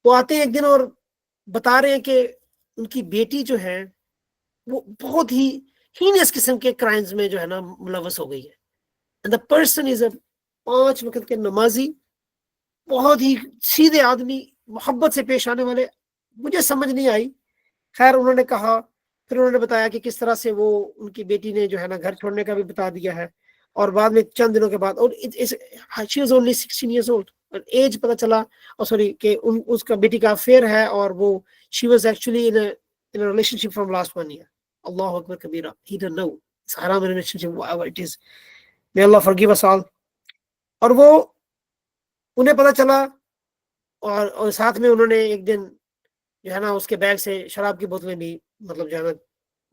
وہ آتے ہیں ایک دن اور بتا رہے ہیں کہ ان کی بیٹی جو ہے وہ بہت ہی ہینس قسم کے کرائمز میں جو ہے نا ملوث ہو گئی ہے. اینڈ دا پرسن از اے 5 وقت کے نمازی, بہت ہی سیدھے آدمی, محبت سے پیش آنے والے. مجھے سمجھ نہیں آئی. خیر انہوں نے کہا, پھر انہوں نے بتایا کہ کس طرح سے وہ ان کی بیٹی نے جو ہے نا گھر چھوڑنے کا بھی بتا دیا ہے, اور بعد میں چند دنوں کے بعد, اور she was only 16 years old, اور ایج پتہ چلا, سوری کہ اس کا بیٹی کا افیئر ہے, اور وہ she was actually in a relationship from last 1 year. اللہ اکبر کبیرہ. He didn't know it's haram relationship, whatever it is. May Allah forgive us all. اور وہ انہیں پتہ چلا, اور ساتھ میں انہوں نے ایک دن جو ہے نا اس کے بیگ سے شراب کی بوتلیں بھی مطلب جو ہے نا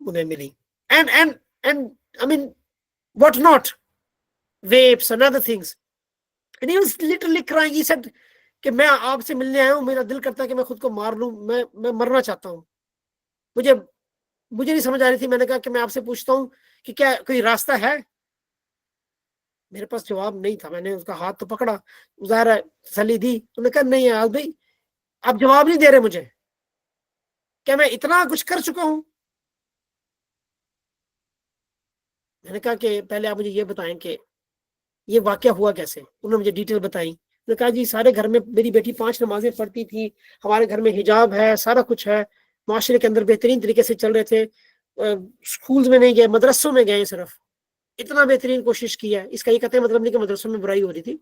انہیں ملی. And I mean what not, vapes and other things. And he was literally crying. He said کہ میں آپ سے ملنے آیا ہوں, میرا دل کرتا ہے کہ میں خود کو مار لوں, میں مرنا چاہتا ہوں. مجھے نہیں سمجھ آ رہی تھی. میں نے کہا کہ میں آپ سے پوچھتا ہوں کہ کیا کوئی راستہ ہے. میرے پاس جواب نہیں تھا. میں نے اس کا ہاتھ تو پکڑا, ظاہر ہے تسلی دی. انہوں نے کہا نہیں یار بھائی آپ جواب نہیں دے رہے مجھے, کیا میں اتنا کچھ کر چکا ہوں. میں نے کہا کہ پہلے آپ مجھے یہ بتائیں کہ یہ واقعہ ہوا کیسے. انہوں نے مجھے ڈیٹیل بتائی. میں نے کہا جی سارے گھر میں میری بیٹی 5 نمازیں پڑھتی تھی, ہمارے گھر میں حجاب ہے, سارا کچھ ہے, معاشرے کے اندر بہترین طریقے سے چل رہے تھے, اسکولز میں نہیں گئے, مدرسوں میں گئے, صرف اتنا بہترین کوشش کی ہے. اس کا یہ قطعی مطلب نہیں کہ مدرسوں میں برائی ہو رہی تھی.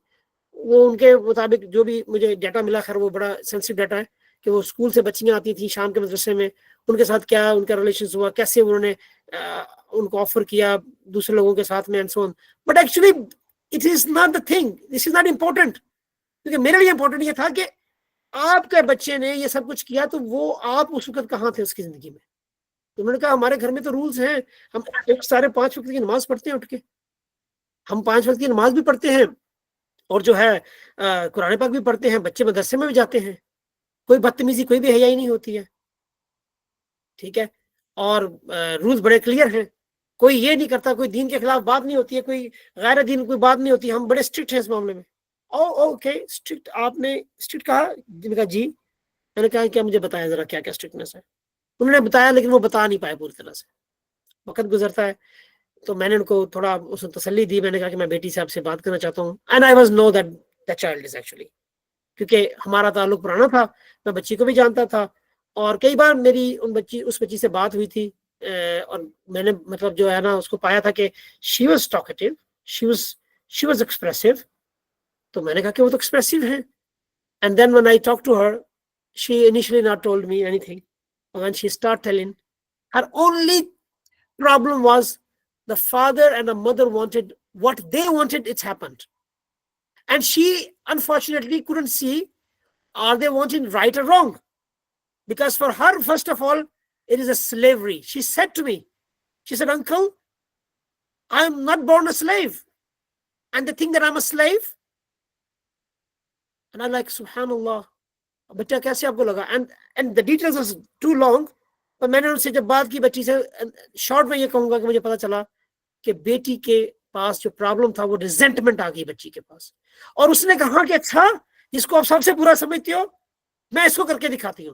وہ ان کے مطابق جو بھی مجھے ڈیٹا ملا, خیر وہ بڑا سینسٹیو ڈیٹا ہے, کہ وہ اسکول سے بچیاں آتی تھیں شام کے مدرسے میں, ان کے ساتھ کیا ان کا ریلیشنز ہوا, کیسے انہوں نے ان کو آفر کیا دوسرے لوگوں کے ساتھ میں, and so on. But actually it is not the thing, this is not important. کیونکہ میرے لیے امپورٹنٹ یہ تھا کہ آپ کے بچے نے یہ سب کچھ کیا, تو وہ آپ اس وقت کہاں تھے اس کی زندگی میں. تو انہوں نے کہا ہمارے گھر میں تو رولز ہیں, ہم سارے 5 وقت کی نماز پڑھتے ہیں اٹھ کے, ہم 5 وقت کی نماز بھی پڑھتے ہیں, اور جو ہے قرآن پاک بھی پڑھتے ہیں, بچے مدرسے میں بھی جاتے ہیں, کوئی بدتمیزی کوئی بھی حیائی نہیں ہوتی ہے. ٹھیک ہے, اور رولز بڑے کلیئر ہیں, کوئی یہ نہیں کرتا, کوئی دین کے خلاف بات نہیں ہوتی ہے, کوئی غیر دین کوئی بات نہیں ہوتی. ہم بڑے اسٹرکٹ ہیں اس معاملے میں. اوکے اسٹرکٹ, آپ نے اسٹرکٹ کہا. جن کا جی, میں نے کہا کیا مجھے بتایا ذرا کیا کیا اسٹرکٹنس ہے. انہوں نے بتایا لیکن وہ بتا نہیں پائے پوری طرح سے. وقت گزرتا ہے تو میں نے ان کو تھوڑا اس نے تسلی دی. میں نے کہا کہ میں بیٹی سے آپ سے بات کرنا چاہتا ہوں, and I was know that the child is actually, کیونکہ ہمارا تعلق پرانا تھا, میں بچی کو بھی جانتا تھا, اور کئی بار میری اس بچی سے بات ہوئی تھی, اور میں نے مطلب جو ہے نا اس کو پایا تھا کہ she was talkative, she was expressive. تو میں نے کہا کہ وہ تو ایکسپریسو ہیں. And then when I talked to her, she initially not told me anything. When she started telling, her only problem was the father and the mother wanted what they wanted, it's happened. And she unfortunately couldn't see are they wanting right or wrong. Because for her, first of all, it is a slavery. She said to me, she said, uncle, I'm not born a slave. And they think that I'm a slave. And I'm like, subhanallah, بچہ کیسے آپ کو لگا. And the details was too long. پر میں نے ان سے جب بات کی بچی سے, شارٹ میں یہ کہوں گا کہ مجھے پتا چلا کہ بیٹی کے پاس جو پرابلم تھا وہ ریزنٹمنٹ آ گئی بچی کے پاس. اور اس نے کہا کہ اچھا جس کو آپ سب سے برا سمجھتے ہو, میں اس کو کر کے دکھاتی ہوں.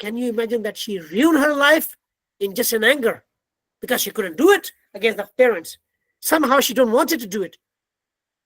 Can you imagine that she ruined her life in just an anger because she couldn't do it against the parents. Somehow she don't wanted to do it.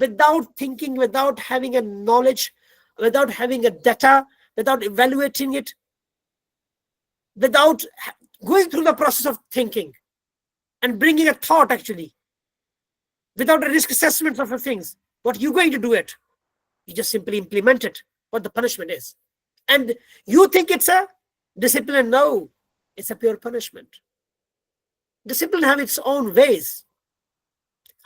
without thinking, without having a knowledge, without having a data, without evaluating it, without going through the process of thinking and bringing a thought, actually, without a risk assessment of the things. What you going to do it? You just simply implement it, what the punishment is. And you think it's a discipline. No, it's a pure punishment. Discipline have its own ways.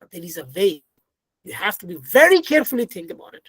but there is a way. You have to be very carefully think about it.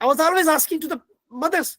I was always asking to the mothers.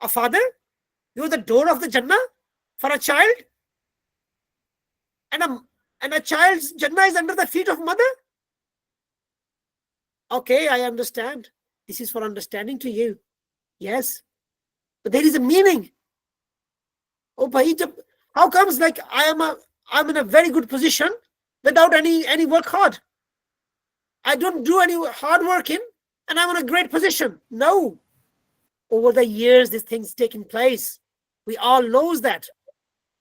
A father, you are the door of the Jannah for a child, and a child's Jannah is under the feet of mother. Okay, I understand. This is for understanding to you. Yes, but there is a meaning. Oh, bhai, how comes like I'm in a very good position without any work hard? I don't do any hard working, and I'm in a great position. No, over the years, these things taking place. We all knows that.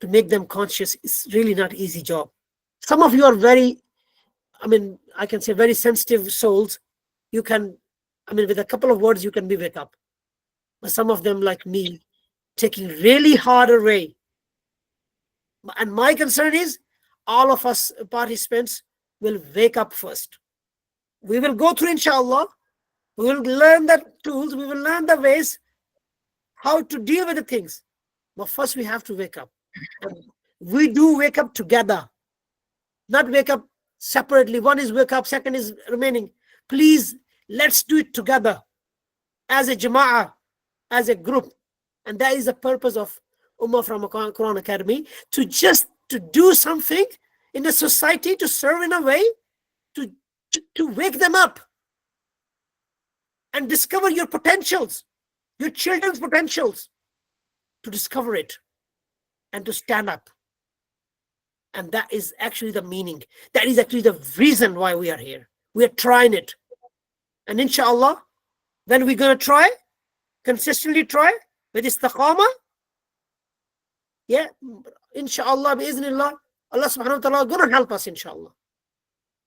to make them conscious is really not easy job. Some of you are very, I can say very sensitive souls. You can, with a couple of words you can be wake up. But some of them like me, taking really harder way. And my concern is all of us participants will wake up first. We will go through inshallah. We will learn the tools. We will learn the ways how to deal with the things. But first we have to wake up. And we do wake up together, not wake up separately. One is wake up, second is remaining. Please, let's do it together as a jama'ah, as a group. And that is the purpose of Ummah from Quran Academy, to do something in the society, to serve in a way, to wake them up and discover your potentials, your children's potentials, to discover it and to stand up. And that is actually the meaning. That is actually the reason why we are here. We are trying it. And inshallah, when we're going to try, consistently try, with istiqamah, yeah, inshallah, bi'iznillah, Allah subhanahu wa ta'ala is going to help us, inshallah.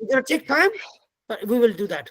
it's going to take time, but we will do that.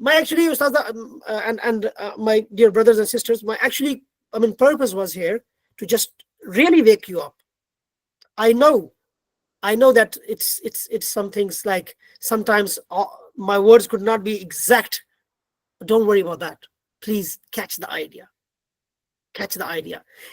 My actually, Ustaza, and my dear brothers and sisters, my actually, purpose was here to just really wake you up. I know that it's some things like sometimes my words could not be exact. Don't worry about that. Please catch the idea. Catch the idea.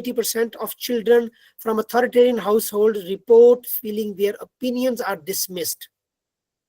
80% of children from authoritarian household report feeling their opinions are dismissed.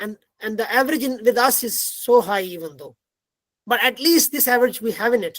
And the average with us is so high even though, but at least this average we have in it.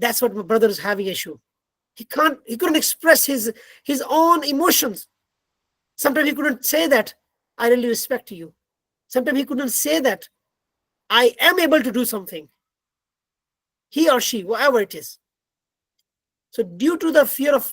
That's what my brother is having issue. He couldn't express his own emotions. Sometimes he couldn't say that I really respect you. Sometimes he couldn't say that I am able to do something. He or she, whatever it is. So due to the fear of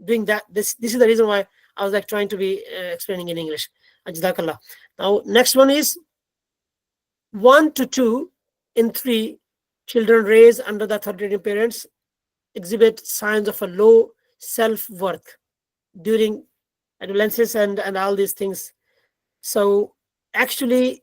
doing that, this is the reason why I was like trying to be explaining in English. Jazakallah. Now next one is 1 to 2 in 3 children raised under the authoritarian parents exhibit signs of a low self-worth during adolescence and all these things. So actually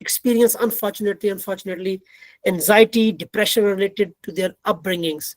experience unfortunately anxiety, depression related to their upbringings.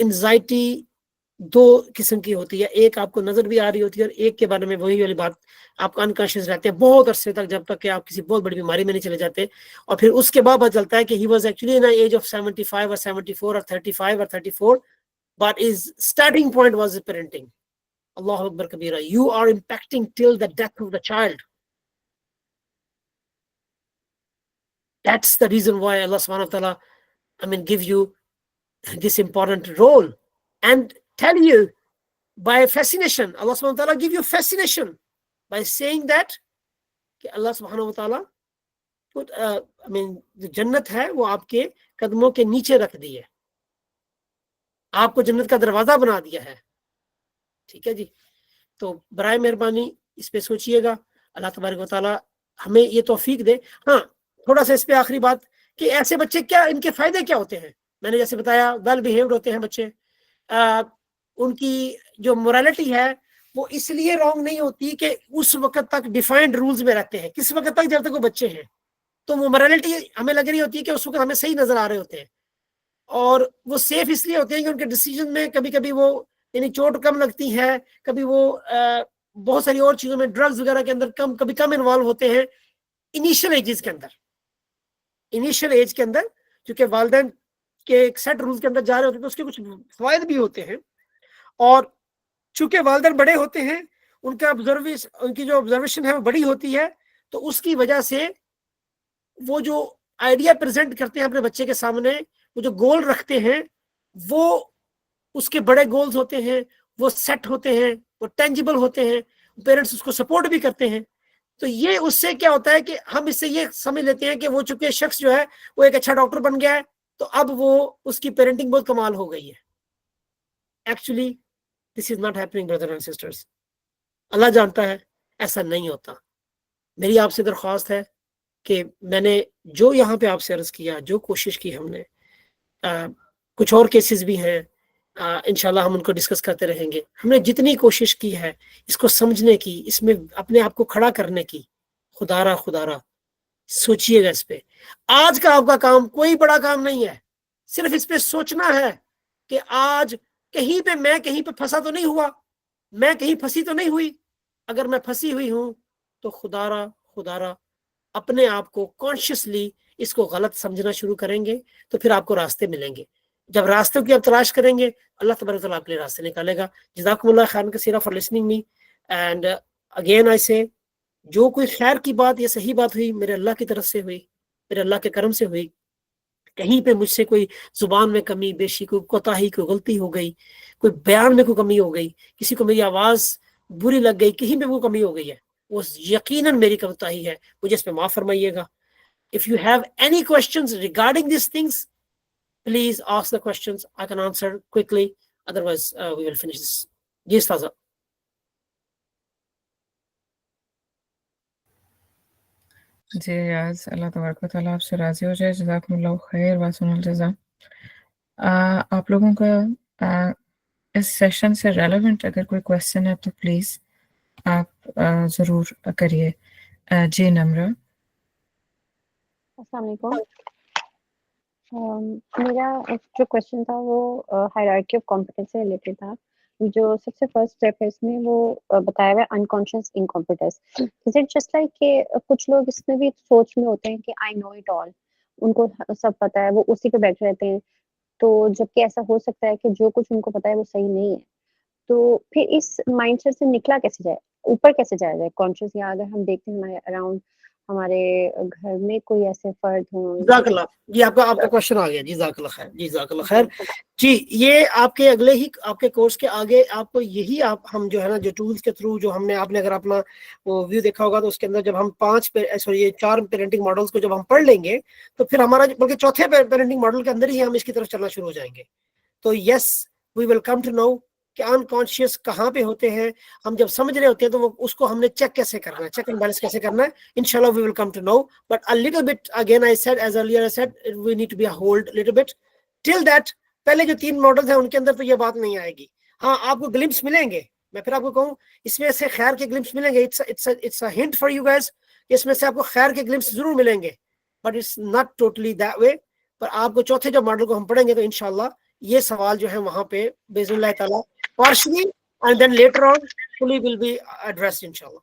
anxiety دو قسم کی ہوتی ہے, ایک آپ کو نظر بھی آ رہی ہوتی ہے اور ایک کے بارے میں وہی والی بات آپ کو انکانشیس رہتے ہیں بہت عرصے تک, جب تک کہ آپ کسی بہت بڑی بیماری میں نہیں چلے جاتے, اور پھر اس کے بعد پتہ چلتا ہے کہ he was actually in age of 75 اور 74 اور 35 اور 34, but his starting point was parenting. Allahu Akbar Kabira. You are impacting till the death of the child. That's the reason why Allah subhanahu wa ta'ala, give you this important role and tell you by fascination. Allah subhanahu wa ta'ala give you fascination by saying that کہ Allah subhanahu wa ta'ala put, جو جنت ہے وہ آپ کے قدموں کے نیچے رکھ دی ہے, آپ کو جنت کا دروازہ بنا دیا ہے. ٹھیک ہے جی, تو برائے مہربانی اس پہ سوچئے گا, اللہ تبارک و تعالیٰ ہمیں یہ توفیق دے. ہاں تھوڑا سا اس پہ آخری بات کہ ایسے بچے کیا, ان کے فائدے کیا ہوتے ہیں. میں نے جیسے بتایا ویل بیہیوڈ ہوتے ہیں بچے, ان کی جو مورالٹی ہے وہ اس لیے رانگ نہیں ہوتی کہ اس وقت تک ڈیفائنڈ رولز میں رہتے ہیں. کس وقت تک؟ جب تک وہ بچے ہیں تو وہ مورالٹی ہمیں لگ رہی ہوتی ہے کہ اس وقت ہمیں صحیح نظر آ رہے ہوتے ہیں, اور وہ سیف اس لیے ہوتے ہیں کہ ان کے ڈیسیجن میں کبھی کبھی وہ یعنی چوٹ کم لگتی ہے, کبھی وہ بہت ساری اور چیزوں میں ڈرگز وغیرہ کے اندر کبھی کم انوالو ہوتے ہیں انیشیل ایجز کے اندر. انیشیل ایج کے اندر چونکہ والدین کے ایک سیٹ رولز کے اندر جا رہے ہوتے ہیں تو اس کے کچھ فوائد بھی ہوتے ہیں, اور چونکہ والدین بڑے ہوتے ہیں ان کی جو آبزرویشن ہے وہ بڑی ہوتی ہے, تو اس کی وجہ سے وہ جو آئیڈیا پریزنٹ کرتے ہیں اپنے بچے کے سامنے, وہ جو گول رکھتے ہیں وہ اس کے بڑے گولز ہوتے ہیں, وہ سیٹ ہوتے ہیں, وہ ٹینجیبل ہوتے ہیں, پیرنٹس اس کو سپورٹ بھی کرتے ہیں. تو یہ اس سے کیا ہوتا ہے کہ ہم اس سے یہ سمجھ لیتے ہیں کہ وہ چونکہ شخص جو ہے وہ ایک اچھا ڈاکٹر بن گیا ہے تو اب وہ اس کی پیرنٹنگ بہت کمال ہو گئی ہے. Actually this is not happening brother and sisters. اللہ جانتا ہے ایسا نہیں ہوتا. میری آپ سے درخواست ہے کہ میں نے جو یہاں پہ آپ سے عرض کیا, جو کوشش کی ہم نے, کچھ اور کیسز بھی ہیں انشاءاللہ ہم ان کو ڈسکس کرتے رہیں گے. ہم نے جتنی کوشش کی ہے اس کو سمجھنے کی, اس میں اپنے آپ کو کھڑا کرنے کی, خدا را سوچئے گا اس پہ. آج کا آپ کا کام کوئی بڑا کام نہیں ہے, صرف اس پہ سوچنا ہے کہ آج کہیں پہ پھنسا تو نہیں ہوا, میں کہیں پھنسی تو نہیں ہوئی. اگر میں پھنسی ہوئی ہوں تو خدا را اپنے آپ کو کانشیسلی اس کو غلط سمجھنا شروع کریں گے تو پھر آپ کو راستے ملیں گے. جب راستوں کی آپ تلاش کریں گے اللہ تبارک و تعالیٰ آپ کے لیے راستے نکالے گا. جزاکم اللہ خیرا کثیرا for listening me, and again I say جو کوئی خیر کی بات یا صحیح بات ہوئی میرے اللہ کی طرف سے ہوئی, میرے اللہ کے کرم سے ہوئی. کہیں پہ مجھ سے کوئی زبان میں کمی بیشی, کوئی کوتاہی, کوئی غلطی ہو گئی, کوئی بیان میں کوئی کمی ہو گئی, کسی کو میری آواز بری لگ گئی, کہیں پہ وہ کمی ہو گئی ہے, وہ یقیناً میری کوتاہی ہے, مجھے اس پہ معاف فرمائیے گا. If you have any questions regarding these things, please ask the questions. I can answer quickly. Otherwise, we will finish this. Yes, Taza. جی ریاض, اللہ تبارک و تعالیٰ آپ سے راضی ہو جائے. جزاکم اللہ خیر واسن الجزا. آپ لوگوں کا اس سیشن سے ریلیونٹ اگر کوئی کویسچن ہے تو پلیز آپ ضرور کریے. جی نمرہ. السلام علیکم. میرا جو کویشچن تھا وہ ہائرارکی آف کمپیٹنس سے ریلیٹڈ تھا. جو سب سے فرسٹ اسٹیپ ہے اس میں وہ بتایا ہوا ہے unconscious incompetence. Is it just like کہ کچھ لوگ اس میں بھی سوچ میں ہوتے ہیں کہ آئی نو اٹ آل, ان کو سب پتہ ہے, وہ اسی پہ بیٹھے رہتے ہیں. تو جبکہ ایسا ہو سکتا ہے کہ جو کچھ ان کو پتہ ہے وہ صحیح نہیں ہے. تو پھر اس مائنڈ سیٹ سے نکلا کیسے جائے, اوپر کیسے جایا جائے کانشیس. یا اگر ہم دیکھتے ہیں ہمارے اراؤنڈ ہمارے گھر میں کوئی ایسے فرد ہوں. جزاک اللہ. جی آپ کا کوشچن آ گیا. جزاک اللہ خیر. جزاک اللہ خیر. جی یہ آپ کے اگلے ہی آپ کے کورس کے آگے آپ کو یہی ہم جو ہے نا جو ٹولز کے تھرو جو ہم نے, آپ نے اگر اپنا وہ ویو دیکھا ہوگا تو اس کے اندر جب ہم 4 پیرنٹنگ ماڈلز کو جب ہم پڑھ لیں گے تو پھر ہمارا بلکہ چوتھے پیرنٹنگ ماڈل کے اندر ہی ہم اس کی طرف چلنا شروع ہو جائیں گے. تو یس وی ول کم ٹو نو کہ انکانشیس کہاں پہ ہوتے ہیں. ہم جب سمجھ رہے ہوتے ہیں تو وہ اس کو ہم نے چیک کیسے کرنا ہے, چیک اینڈ بیلنس کیسے کرنا ہے. انشاءاللہ we will come to know, but a little bit again I said, as earlier I said, we need to be a hold little bit till that. پہلے جو 3 ماڈلز ہیں ان کے اندر تو یہ بات نہیں آئے گی. ہاں آپ کو گلمپس ملیں گے, میں پھر آپ کو کہوں اس میں سے خیر کے گلمپس ملیں گے. it's a hint for you guys کہ اس میں سے آپ کو خیر کے گلمپس ضرور ملیں گے, but it's not totally that way. پر آپ کو چوتھے جب ماڈل کو ہم پڑھیں گے تو انشاءاللہ یہ سوال جو ہے وہاں پہ باذن اللہ تعالیٰ partially, and then later on fully will be addressed inshallah.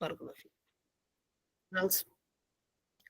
Barakallah feek. Else?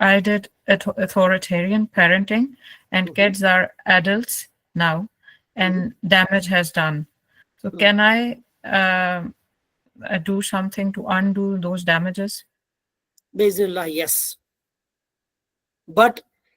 I did authoritarian parenting and kids are adults now and damage has done. So can I do something to undo those damages? Bismillah, yes. But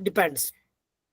Depends.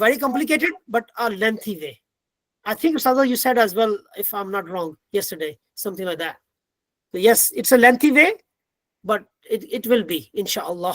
very complicated but a lengthy way. I think Sada you said as well, if I'm not wrong, yesterday, something like that. So yes, it's a lengthy way, but it will be inshallah.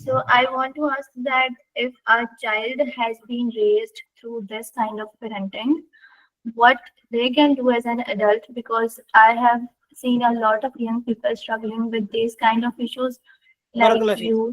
So I want to ask that if a child has been raised through this kind of parenting, what they can do as an adult, because I have seen a lot of young people struggling with these kind of issues like you.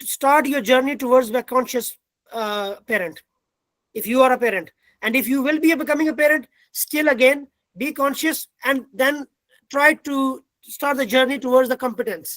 to start your journey towards a conscious parent, if you are a parent, and if you will be becoming a parent, still again be conscious and then try to start the journey towards the competence.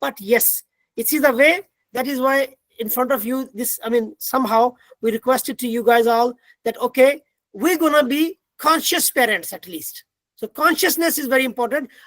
but yes, it is the way. That is why in front of you this, I mean, somehow we requested to you guys all that okay, we're gonna be conscious parents at least. So consciousness is very important.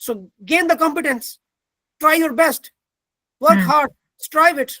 So gain the competence, try your best, work hard, strive it.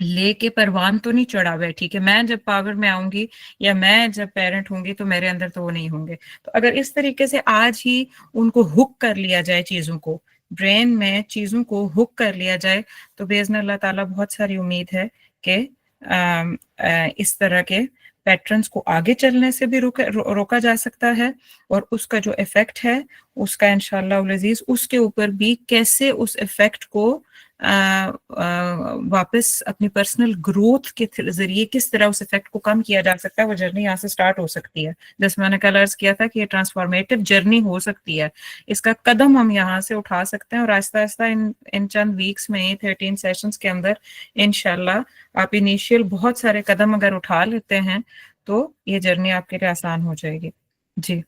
لے کے پروان تو نہیں چڑھا بیٹھی کہ میں جب پاور میں آؤں گی یا میں جب پیرنٹ ہوں گی تو میرے اندر تو وہ نہیں ہوں گے. تو اگر اس طریقے سے آج ہی ان کو ہک کر لیا جائے، چیزوں کو برین میں چیزوں کو ہک کر لیا جائے، تو باذن اللہ تعالیٰ بہت ساری امید ہے کہ اس طرح کے پیٹرنز کو آگے چلنے سے بھی روکا جا سکتا ہے، اور اس کا جو ایفیکٹ ہے اس کا انشاءاللہ العزیز اس کے اوپر بھی کیسے اس ایفیکٹ کو واپس اپنی پرسنل گروتھ کے ذریعے کس طرح اس ایفیکٹ کو کم کیا جا سکتا ہے، وہ جرنی یہاں سے سٹارٹ ہو سکتی ہے. جیسے میں نے کل عرض کیا تھا کہ یہ ٹرانسفارمیٹو جرنی ہو سکتی ہے، اس کا قدم ہم یہاں سے اٹھا سکتے ہیں، اور آہستہ آہستہ ان چند ویکس میں 13 سیشنز کے اندر انشاءاللہ آپ انیشیل بہت سارے قدم اگر اٹھا لیتے ہیں تو یہ جرنی آپ کے لیے آسان ہو جائے گی. جی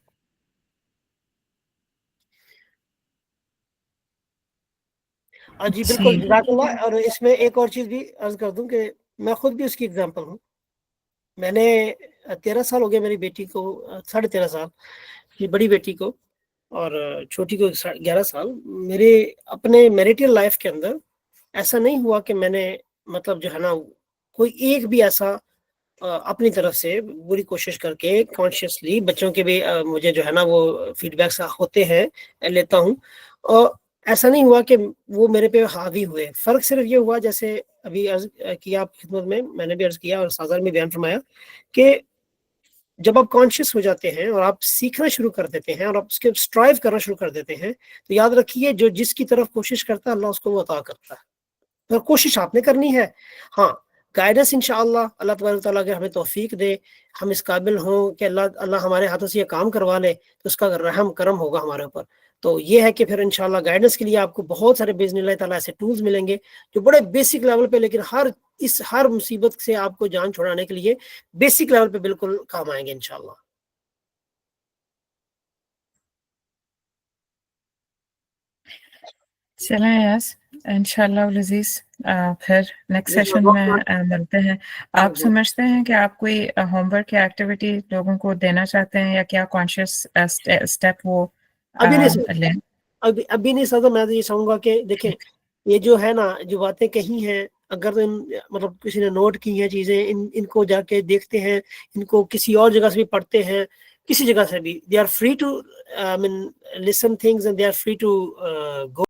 جی بالکل، جزاک اللہ. اور اس میں ایک اور چیز بھی عرض کر دوں کہ میں خود بھی اس کی اگزامپل ہوں. میں نے 13 سال ہو گئے میری بیٹی کو، 13.5 سال میری بڑی بیٹی کو، اور چھوٹی کو 11 سال. میرے اپنے میریٹل لائف کے اندر ایسا نہیں ہوا کہ میں نے مطلب جو ہے نا کوئی ایک بھی ایسا اپنی طرف سے بری کوشش کر کے کانشیسلی، بچوں کے بھی مجھے جو ہے نا وہ فیڈ بیکس ہوتے ہیں، لیتا ہوں، اور ایسا نہیں ہوا کہ وہ میرے پہ حاوی ہوئے. فرق صرف یہ ہوا، جیسے ابھی عرض کیا آپ کی خدمت میں نے بھی عرض کیا اور سازر میں بیان فرمایا، کہ جب آپ کانشیس ہو جاتے ہیں اور آپ سیکھنا شروع کر دیتے ہیں اور آپ اس کے اسٹرائیو کرنا شروع کر دیتے ہیں، تو یاد رکھیے جو جس کی طرف کوشش کرتا ہے اللہ اس کو وہ عطا کرتا ہے. اور کوشش آپ نے کرنی ہے. ہاں، گائیڈنس انشاءاللہ اللہ تبارک تعالیٰ اگر ہمیں توفیق دے، ہم اس قابل ہوں کہ اللہ ہمارے ہاتھوں سے یہ کام کروا لے، تو اس کا رحم کرم ہوگا ہمارے اوپر. تو یہ ہے کہ پھر انشاءاللہ گائیڈنس کے لیے آپ کو بہت سارے باذن اللہ تعالیٰ ایسے ٹولز ملیں گے جو بڑے بیسک لیول پہ، لیکن ہر مصیبت سے آپ کو جان چھڑانے کے لیے بیسک لیول پہ بالکل کام آئیں گے انشاءاللہ. چلیں یس انشاءاللہ العزیز پھر نیکسٹ سیشن میں ملتے ہیں. آپ سمجھتے ہیں کہ آپ کوئی ہوم ورک یا ایکٹیویٹی لوگوں کو دینا چاہتے ہیں، یا کیا کانشیس اسٹیپ وہ لیں؟ ابھی نہیں سر. میں تو یہ چاہوں گا کہ دیکھیں، یہ جو ہے نا جو باتیں کہی ہیں، اگر مطلب کسی نے نوٹ کی ہیں چیزیں، ان کو جا کے دیکھتے ہیں، ان کو کسی اور جگہ سے بھی پڑھتے ہیں، کسی جگہ سے بھی، they are free to listen things and they are free to go